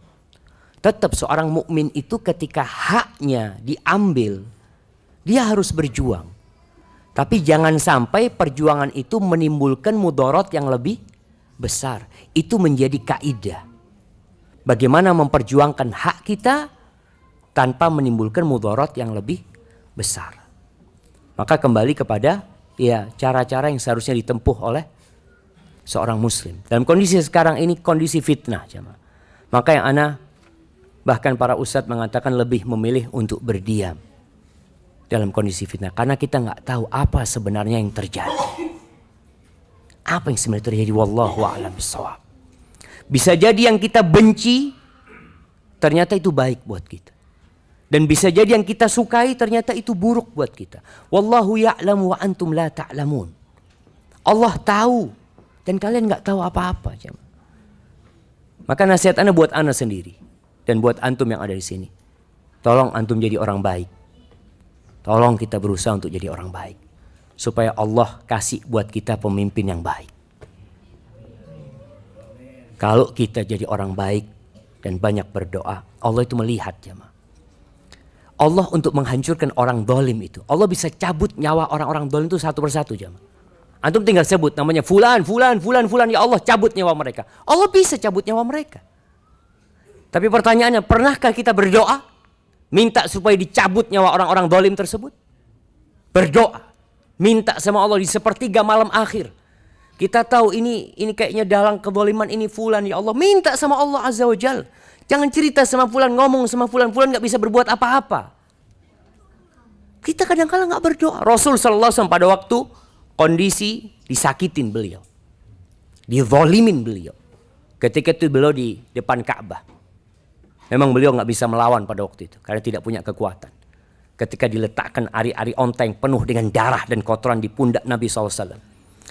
Tetap seorang mukmin itu ketika haknya diambil, dia harus berjuang. Tapi jangan sampai perjuangan itu menimbulkan mudarat yang lebih besar. Itu menjadi kaidah. Bagaimana memperjuangkan hak kita tanpa menimbulkan mudarat yang lebih besar. Maka kembali kepada cara-cara yang seharusnya ditempuh oleh seorang muslim. Dalam kondisi sekarang ini kondisi fitnah, jemaah. Maka yang bahkan para ustadz mengatakan lebih memilih untuk berdiam dalam kondisi fitnah. Karena kita nggak tahu apa sebenarnya yang terjadi. Apa yang sebenarnya terjadi? Wallahu a'lam bishawab. Bisa jadi yang kita benci ternyata itu baik buat kita. Dan bisa jadi yang kita sukai ternyata itu buruk buat kita. Wallahu ya'lamu wa antum la ta'lamun. Allah tahu dan kalian nggak tahu apa-apa. Maka nasihat ana buat ana sendiri. Dan buat antum yang ada di sini, tolong antum jadi orang baik. Tolong kita berusaha untuk jadi orang baik, supaya Allah kasih buat kita pemimpin yang baik. Kalau kita jadi orang baik dan banyak berdoa, Allah itu melihat, jemaah. Allah untuk menghancurkan orang dolim itu, Allah bisa cabut nyawa orang-orang dolim itu satu persatu, jemaah. Antum tinggal sebut namanya fulan, ya Allah cabut nyawa mereka. Allah bisa cabut nyawa mereka. Tapi pertanyaannya, pernahkah kita berdoa minta supaya dicabut nyawa orang-orang dolim tersebut? Berdoa, minta sama Allah di sepertiga malam akhir. Kita tahu ini kayaknya dalang kedoliman ini fulan, ya Allah, minta sama Allah Azza wa Jal. Jangan cerita sama fulan, ngomong sama fulan nggak bisa berbuat apa-apa. Kita kadang-kadang nggak berdoa. Rasul sallallahu alaihi wasallam pada waktu kondisi disakitin beliau, dizolimin beliau. Ketika itu beliau di depan Ka'bah. Memang beliau nggak bisa melawan pada waktu itu karena tidak punya kekuatan. Ketika diletakkan ari-ari onteng penuh dengan darah dan kotoran di pundak Nabi SAW.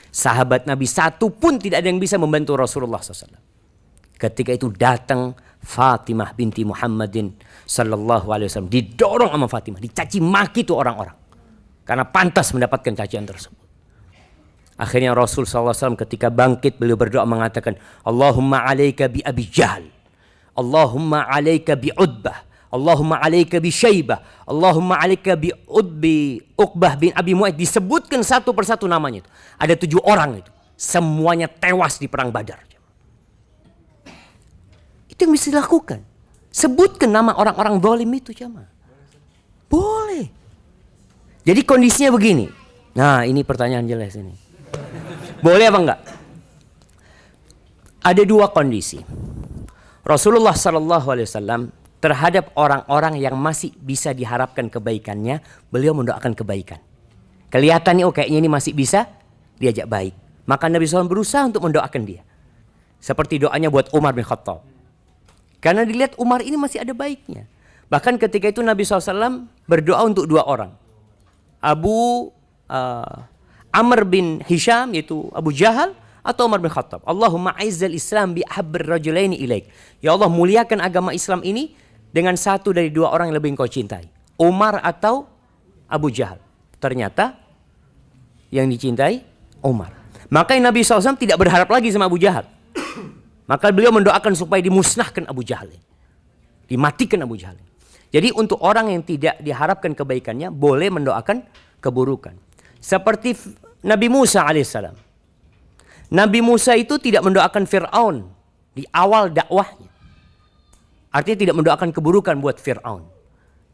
Sahabat Nabi satu pun tidak ada yang bisa membantu Rasulullah SAW. Ketika itu datang Fatimah binti Muhammadin sallallahu alaihi wasallam, didorong sama Fatimah, dicaci maki tuh orang-orang karena pantas mendapatkan cacian tersebut. Akhirnya Rasul sallallahu alaihi wasallam ketika bangkit beliau berdoa mengatakan, Allahumma alaika bi Abi Jahal, Allahumma alaika bi Utbah, Allahumma alaika bi Syaibah, Allahumma alaika bi Uqbah bin Abi Mu'ayth. Disebutkan satu persatu namanya itu. Ada 7 orang itu. Semuanya tewas di perang Badar. Itu yang bisa dilakukan. Sebutkan nama orang-orang zalim itu, jamaah. Boleh. Jadi kondisinya begini. Nah, ini pertanyaan jelas ini. Boleh apa enggak? Ada 2 kondisi. Rasulullah SAW terhadap orang-orang yang masih bisa diharapkan kebaikannya, beliau mendoakan kebaikan. Kelihatan nih, oh kayaknya ini masih bisa diajak baik. Maka Nabi SAW berusaha untuk mendoakan dia. Seperti doanya buat Umar bin Khattab. Karena dilihat Umar ini masih ada baiknya. Bahkan ketika itu Nabi SAW berdoa untuk 2 orang. Amr bin Hisham, yaitu Abu Jahal, atau Umar bin Khattab. Allahumma aizzal Islam bi ahabbir rajulaini ilaik. Ya Allah, muliakan agama Islam ini dengan satu dari 2 orang yang lebih engkau cintai. Umar atau Abu Jahal. Ternyata yang dicintai Umar. Makanya Nabi SAW tidak berharap lagi sama Abu Jahal. Maka beliau mendoakan supaya dimusnahkan Abu Jahal. Dimatikan Abu Jahal. Jadi untuk orang yang tidak diharapkan kebaikannya, boleh mendoakan keburukan. Seperti Nabi Musa alaihissalam. Nabi Musa itu tidak mendoakan Fir'aun di awal dakwahnya. Artinya tidak mendoakan keburukan buat Fir'aun.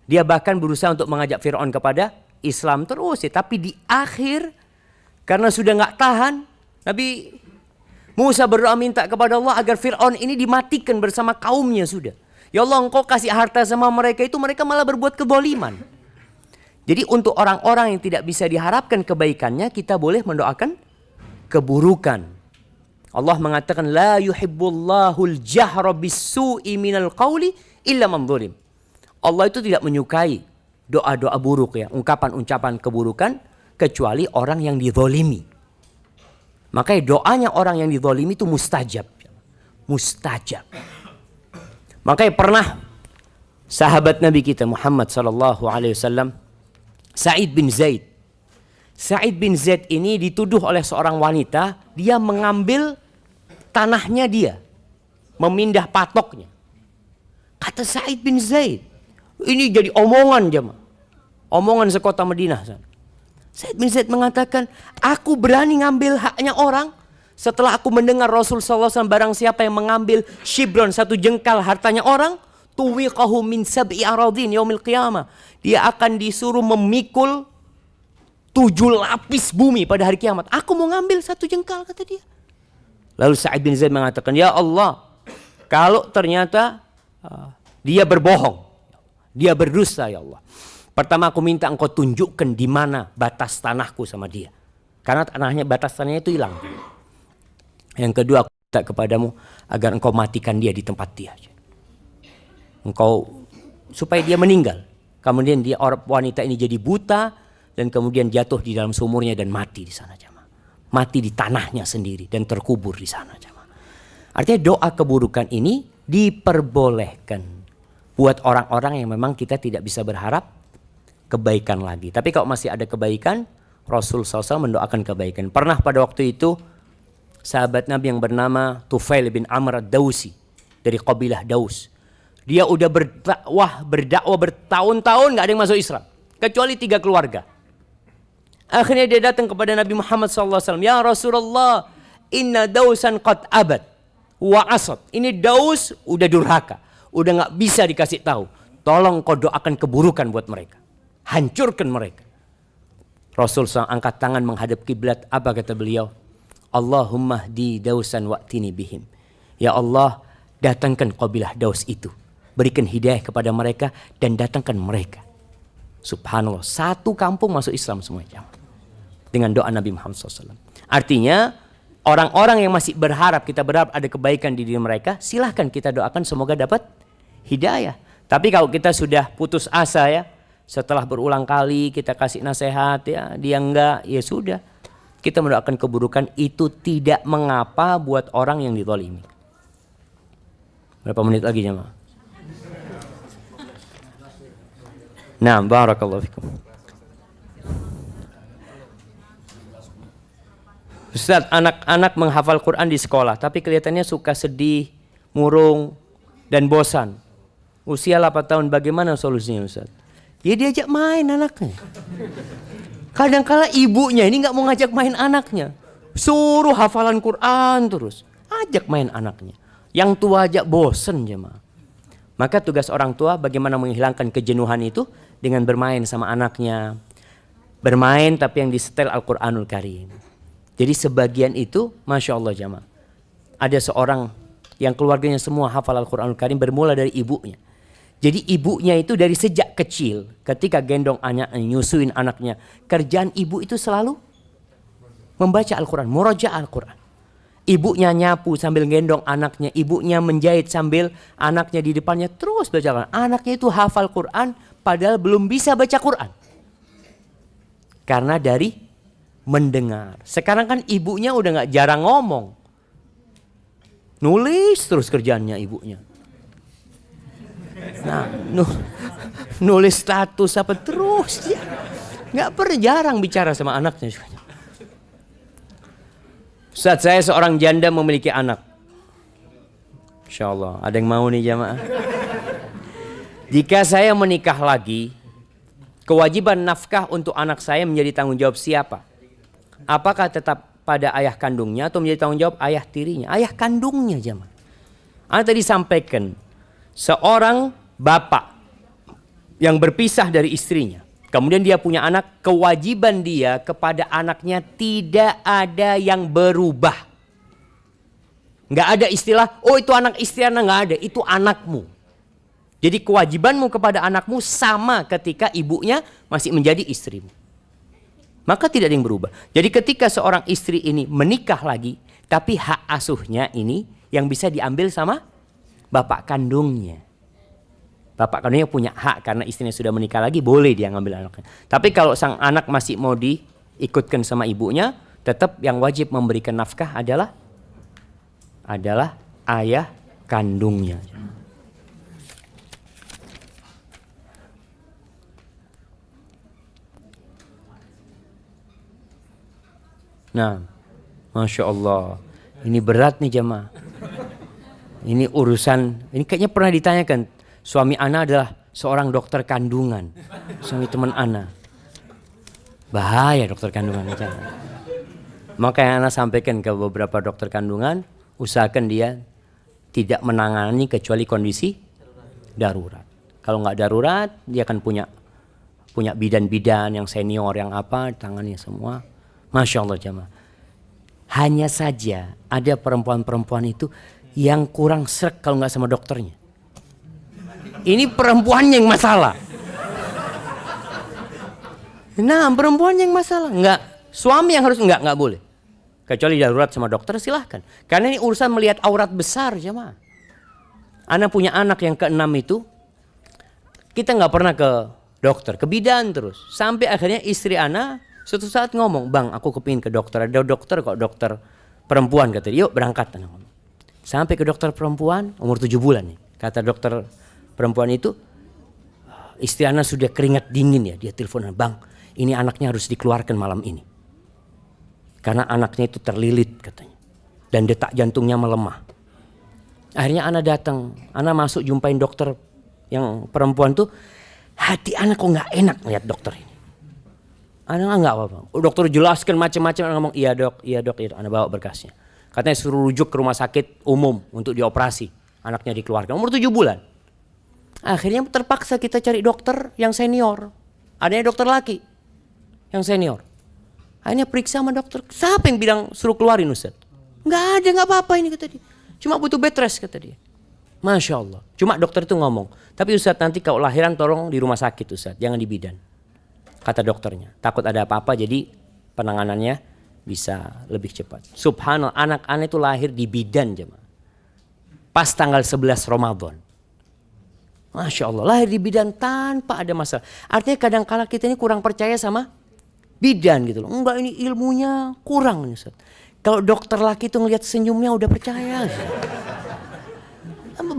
Dia bahkan berusaha untuk mengajak Fir'aun kepada Islam terus. Tapi di akhir, karena sudah nggak tahan, Nabi Musa berdoa minta kepada Allah agar Fir'aun ini dimatikan bersama kaumnya sudah. Ya Allah, engkau kasih harta sama mereka itu, mereka malah berbuat kezaliman. Jadi untuk orang-orang yang tidak bisa diharapkan kebaikannya, kita boleh mendoakan keburukan. Allah mengatakan, La yuhibbullahul jahra bis-su'i minal qawli illa man zulim. Allah itu tidak menyukai doa-doa buruk, ya, ungkapan-ungkapan keburukan, kecuali orang yang dizalimi. Makanya doanya orang yang dizalimi itu mustajab. Mustajab. Makanya pernah sahabat Nabi kita Muhammad sallallahu alaihi wasallam, Sa'id bin Zaid. Sa'id bin Zaid ini dituduh oleh seorang wanita, dia mengambil tanahnya dia, memindah patoknya. Kata Sa'id bin Zaid, ini jadi omongan jemaah. Omongan sekota Madinah. Sa'id bin Zaid mengatakan, aku berani ngambil haknya orang setelah aku mendengar Rasul SAW, barang siapa yang mengambil shibron, 1 jengkal hartanya orang, tuwiqahu min sab'i aradin yaumil qiyamah. Dia akan disuruh memikul 7 lapis bumi pada hari kiamat. Aku mau ngambil 1 jengkal, kata dia. Lalu Sa'id bin Zaid mengatakan, ya Allah, kalau ternyata dia berbohong, dia berdusta, ya Allah, pertama aku minta engkau tunjukkan di mana batas tanahku sama dia. Karena tanahnya, batas tanahnya itu hilang. Yang kedua, aku minta kepadamu agar engkau matikan dia di tempat dia. Engkau, supaya dia meninggal. Kemudian dia, wanita ini jadi buta dan kemudian jatuh di dalam sumurnya dan mati di sana, jemaah. Mati di tanahnya sendiri dan terkubur di sana, jemaah. Artinya doa keburukan ini diperbolehkan buat orang-orang yang memang kita tidak bisa berharap kebaikan lagi. Tapi kalau masih ada kebaikan, Rasul SAW mendoakan kebaikan. Pernah pada waktu itu sahabat Nabi yang bernama Tufail bin Amr ad-Dausi dari kabilah Daus. Dia udah berdakwah bertahun-tahun gak ada yang masuk Islam, kecuali 3 keluarga. Akhirnya dia datang kepada Nabi Muhammad SAW. Ya Rasulullah, inna Dausan qad abad wa asad. Ini Daus udah durhaka, udah gak bisa dikasih tahu. Tolong kau doakan keburukan buat mereka, hancurkan mereka. Rasul SAW angkat tangan menghadap kiblat. Apa kata beliau? Allahumma hdi Dausan wa'tini bihim. Ya Allah, datangkan kabilah Daus itu, berikan hidayah kepada mereka dan datangkan mereka. Subhanallah, 1 kampung masuk Islam semuanya. dengan doa Nabi Muhammad SAW. Artinya orang-orang yang masih berharap, kita berharap ada kebaikan di diri mereka, silahkan kita doakan semoga dapat hidayah. Tapi kalau kita sudah putus asa ya, setelah berulang kali kita kasih nasihat ya, dia enggak, ya sudah. Kita mendoakan keburukan, itu tidak mengapa buat orang yang ditolimi. Berapa menit lagi jemaah? Nah, barakallahu fikum. Ustaz, anak-anak menghafal Quran di sekolah, tapi kelihatannya suka sedih, murung, dan bosan. Usia 8 tahun, bagaimana solusinya Ustaz? Ya diajak main anaknya. Kadang-kala ibunya ini nggak mau ngajak main anaknya. Suruh hafalan Quran terus. Ajak main anaknya. Yang tua aja bosen jemaah. Maka tugas orang tua bagaimana menghilangkan kejenuhan itu dengan bermain sama anaknya. Bermain tapi yang disetel Al-Quranul Karim. Jadi sebagian itu Masya Allah jemaah. Ada seorang yang keluarganya semua hafal Al-Quranul Karim bermula dari ibunya. Jadi ibunya itu dari sejak kecil ketika gendong anaknya, nyusuin anaknya. Kerjaan ibu itu selalu membaca Al-Quran, murojaah Al-Quran. Ibunya nyapu sambil gendong anaknya. Ibunya menjahit sambil anaknya di depannya terus baca Al-Quran. Anaknya itu hafal Quran padahal belum bisa baca Quran. Karena dari mendengar. Sekarang kan ibunya udah gak jarang ngomong. Nulis terus kerjaannya ibunya. Nah, nulis status apa terus dia. Gak pernah, jarang bicara sama anaknya. Saat saya seorang janda memiliki anak. Insya Allah, ada yang mau nih jamaah? Jika saya menikah lagi, kewajiban nafkah untuk anak saya menjadi tanggung jawab siapa? Apakah tetap pada ayah kandungnya atau menjadi tanggung jawab ayah tirinya? Ayah kandungnya jamaah. Anda tadi sampaikan, seorang bapak yang berpisah dari istrinya, kemudian dia punya anak, kewajiban dia kepada anaknya tidak ada yang berubah. Nggak ada istilah, oh itu anak istri anak, nggak ada, itu anakmu. Jadi kewajibanmu kepada anakmu sama ketika ibunya masih menjadi istrimu. Maka tidak ada yang berubah. Jadi ketika seorang istri ini menikah lagi, tapi hak asuhnya ini yang bisa diambil sama bapak kandungnya. Bapak kandungnya punya hak karena istrinya sudah menikah lagi, boleh dia ngambil anaknya. Tapi kalau sang anak masih mau diikutkan sama ibunya, tetap yang wajib memberikan nafkah adalah ayah kandungnya. Nah, Masya Allah, ini berat nih jemaah. Ini urusan, ini kayaknya pernah ditanyakan. Suami Ana adalah seorang dokter kandungan. Suami teman Ana. Bahaya dokter kandungan. Maka yang Ana sampaikan ke beberapa dokter kandungan, usahakan dia tidak menangani kecuali kondisi darurat. Kalau nggak darurat, dia akan punya bidan-bidan yang senior, yang apa, tangannya semua. Masya Allah jemaah. Hanya saja ada perempuan-perempuan itu yang kurang srek kalau nggak sama dokternya. Ini perempuannya yang masalah. Nah, perempuan yang masalah. Enggak, suami yang harus enggak boleh. Kecuali darurat sama dokter silahkan. Karena ini urusan melihat aurat besar jemaah. Ana punya anak yang ke-6 itu, kita nggak pernah ke dokter, ke bidan terus. Sampai akhirnya istri Ana suatu saat ngomong, "Bang, aku kepingin ke dokter. Ada dokter kok, dokter perempuan," kata dia. "Yuk berangkat." Sampai ke dokter perempuan, umur 7 bulan nih. Kata dokter perempuan itu, istri Ana sudah keringat dingin ya. Dia telepon, "Bang, ini anaknya harus dikeluarkan malam ini. Karena anaknya itu terlilit," katanya. "Dan detak jantungnya melemah." Akhirnya Ana datang. Ana masuk jumpain dokter yang perempuan tuh. Hati Ana kok gak enak lihat dokter ini. Ana nggak apa-apa. Dokter jelaskan macam-macam, Ana ngomong iya dok. Ana bawa berkasnya. Katanya suruh rujuk ke rumah sakit umum untuk dioperasi. Anaknya dikeluarkan umur 7 bulan. Akhirnya terpaksa kita cari dokter yang senior. Adanya dokter laki yang senior. Akhirnya periksa sama dokter. Siapa yang bilang suruh keluarin Ustaz? Nggak ada, nggak apa-apa ini kata dia. Cuma butuh bed rest kata dia. Masya Allah. Cuma dokter itu ngomong, tapi Ustaz nanti kalau lahiran tolong di rumah sakit Ustaz, jangan di bidan. Kata dokternya, takut ada apa-apa jadi penanganannya bisa lebih cepat. Subhanallah, anak-anak itu lahir di bidan jemaah. Pas tanggal 11 Ramadan. Masya Allah, lahir di bidan tanpa ada masalah. Artinya kadang-kala kita ini kurang percaya sama bidan gitu loh. Enggak, ini ilmunya kurang. Ustaz. Kalau dokter laki itu ngelihat senyumnya udah percaya.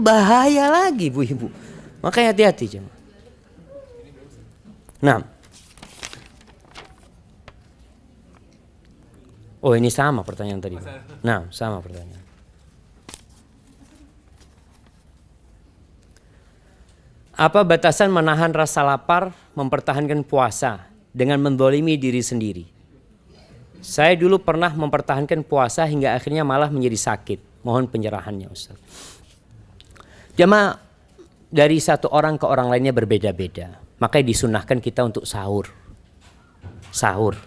Bahaya lagi bu ibu. Makanya hati-hati jemaah. Nah. Oh ini sama pertanyaan tadi. Nah sama pertanyaan. Apa batasan menahan rasa lapar, mempertahankan puasa dengan mendolimi diri sendiri? Saya dulu pernah mempertahankan puasa hingga akhirnya malah menjadi sakit. Mohon pencerahannya Ustaz. Jemaah, dari satu orang ke orang lainnya berbeda-beda. Makanya disunahkan kita untuk sahur. Sahur.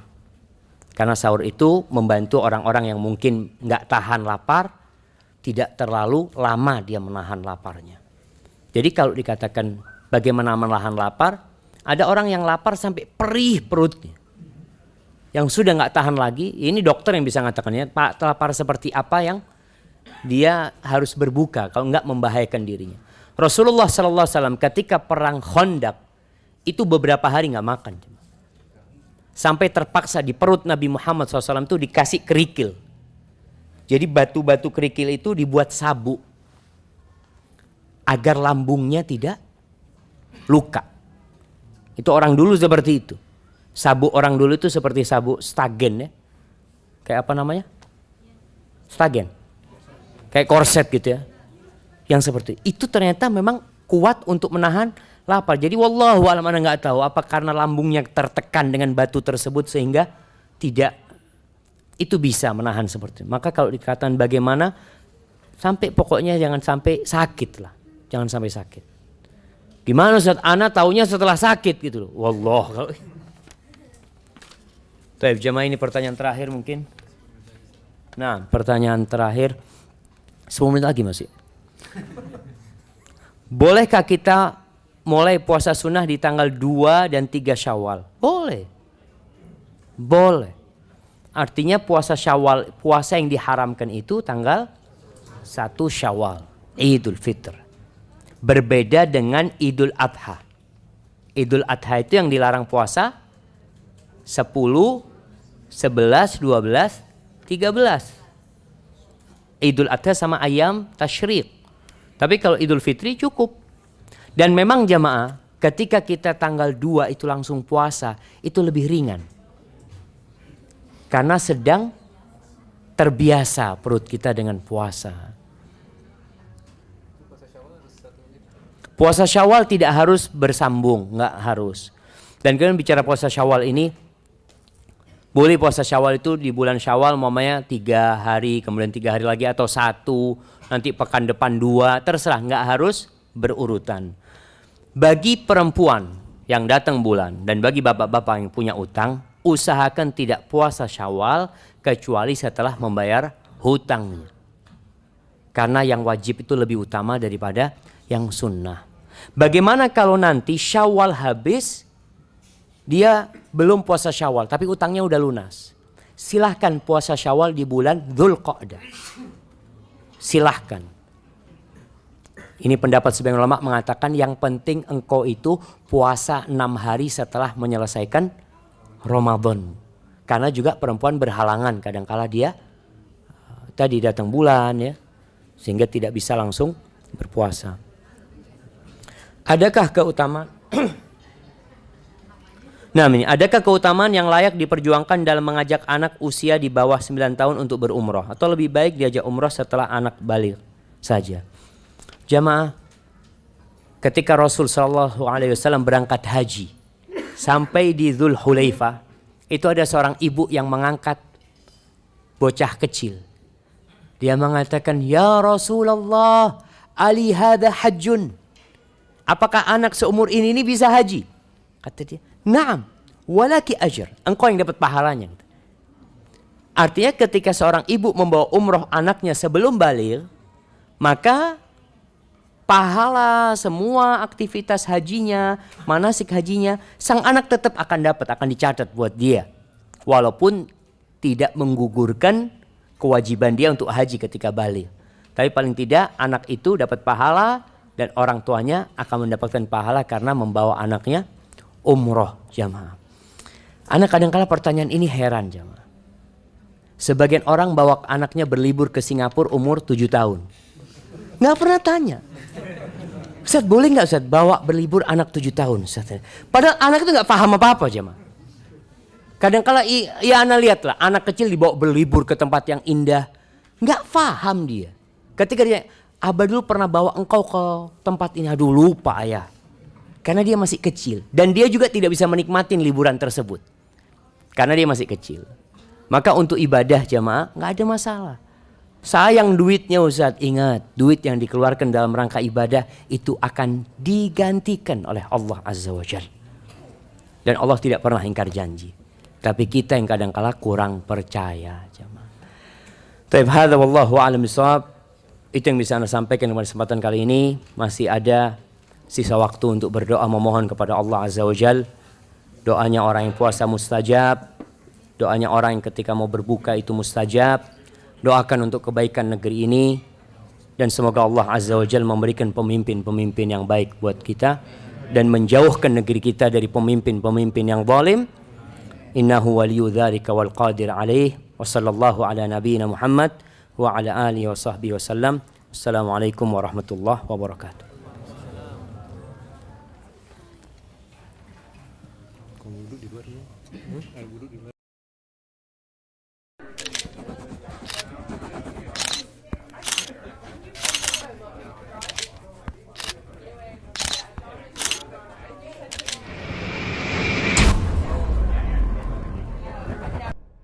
Karena sahur itu membantu orang-orang yang mungkin nggak tahan lapar, tidak terlalu lama dia menahan laparnya. Jadi kalau dikatakan bagaimana menahan lapar, ada orang yang lapar sampai perih perutnya. Yang sudah nggak tahan lagi, ini dokter yang bisa mengatakannya, Pak, lapar seperti apa yang dia harus berbuka kalau nggak membahayakan dirinya. Rasulullah SAW ketika perang Khandaq itu beberapa hari nggak makan. Sampai terpaksa di perut Nabi Muhammad SAW itu dikasih kerikil. Jadi batu-batu kerikil itu dibuat sabuk. Agar lambungnya tidak luka. Itu orang dulu seperti itu. Sabuk orang dulu itu seperti sabuk stagen ya. Kayak apa namanya? Stagen. Kayak korset gitu ya. Yang seperti itu ternyata memang kuat untuk menahan lapar. Jadi wallahu a'lam, Anda nggak tahu apa karena lambungnya tertekan dengan batu tersebut sehingga tidak itu bisa menahan seperti itu. Maka kalau dikatakan bagaimana sampai pokoknya jangan sampai sakit lah. Jangan sampai sakit. Gimana Ustaz? Ana taunya setelah sakit gitu loh. Wallah. Baik, jemaah ini pertanyaan terakhir mungkin. Nah, pertanyaan terakhir. 10 menit lagi masih. Bolehkah kita mulai puasa sunnah di tanggal 2 dan 3 Syawal? Boleh. Boleh. Artinya puasa Syawal, puasa yang diharamkan itu tanggal 1 Syawal, Idul Fitr. Berbeda dengan Idul Adha. Idul Adha itu yang dilarang puasa 10, 11, 12, 13. Idul Adha sama ayam tasyrik. Tapi kalau Idul Fitri cukup. Dan memang jamaah, ketika kita tanggal 2 itu langsung puasa, itu lebih ringan. Karena sedang terbiasa perut kita dengan puasa. Puasa Syawal tidak harus bersambung, nggak harus. Dan kalian bicara puasa Syawal ini, boleh puasa Syawal itu di bulan Syawal, umpamanya 3 hari, kemudian 3 hari lagi atau 1, nanti pekan depan 2, terserah, nggak harus berurutan. Bagi perempuan yang datang bulan dan bagi bapak-bapak yang punya utang, usahakan tidak puasa Syawal kecuali setelah membayar hutangnya. Karena yang wajib itu lebih utama daripada yang sunnah. Bagaimana kalau nanti Syawal habis, dia belum puasa Syawal tapi utangnya udah lunas? Silahkan puasa Syawal di bulan Dzulqa'dah. Silahkan. Ini pendapat sebagian ulama mengatakan yang penting engkau itu puasa 6 hari setelah menyelesaikan Ramadan. Karena juga perempuan berhalangan kadangkala dia tadi datang bulan ya, sehingga tidak bisa langsung berpuasa. Adakah keutamaan? Nah ini, adakah keutamaan yang layak diperjuangkan dalam mengajak anak usia di bawah 9 tahun untuk berumrah? Atau lebih baik diajak umrah setelah anak balik saja? Jamaah, ketika Rasul SAW berangkat haji sampai di Dzul Hulaifah, itu ada seorang ibu yang mengangkat bocah kecil. Dia mengatakan, "Ya Rasulullah, ali hadha hajjun." Apakah anak seumur ini bisa haji? Kata dia, "Na'am, walaki ajr." Engkau yang dapat pahalanya. Artinya ketika seorang ibu membawa umroh anaknya sebelum baligh, maka pahala semua aktivitas hajinya, manasik hajinya, sang anak tetap akan dapat, akan dicatat buat dia. walaupun tidak menggugurkan kewajiban dia untuk haji ketika balik. Tapi paling tidak anak itu dapat pahala dan orang tuanya akan mendapatkan pahala karena membawa anaknya umroh, jamaah. Anak kadang-kala pertanyaan ini heran, jamaah. Sebagian orang bawa anaknya berlibur ke Singapura umur 7 tahun. Nggak pernah tanya. Ustaz, boleh nggak Ustaz bawa berlibur anak 7 tahun? Ustaz. Padahal anak itu nggak paham apa-apa, jamaah. Kadang-kala ya anak lihatlah anak kecil dibawa berlibur ke tempat yang indah, nggak paham dia. Ketika dia, Abah dulu pernah bawa engkau ke tempat ini, aduh lupa ayah, karena dia masih kecil dan dia juga tidak bisa menikmati liburan tersebut karena dia masih kecil. Maka untuk ibadah jamaah nggak ada masalah. Sayang duitnya Ustaz, ingat duit yang dikeluarkan dalam rangka ibadah itu akan digantikan oleh Allah Azza wa Jalla. Dan Allah tidak pernah ingkar janji. Tapi kita yang kadang-kala kurang percaya, jemaah. Taib hadza wallahu a'lam bishawab. Itu yang bisa Anda sampaikan pada kesempatan kali ini. Masih ada sisa waktu untuk berdoa memohon kepada Allah Azza wa Jalla. Doanya orang yang puasa mustajab. Doanya orang yang ketika mau berbuka itu mustajab. Doakan untuk kebaikan negeri ini. Dan semoga Allah Azza wa Jalla memberikan pemimpin-pemimpin yang baik buat kita. Dan menjauhkan negeri kita dari pemimpin-pemimpin yang zalim. Innahu waliyu dzalika wal qadir alaih. Wa sallallahu ala nabiyyina Muhammad wa ala alihi wa sahbihi wasallam. Assalamualaikum warahmatullahi wabarakatuh.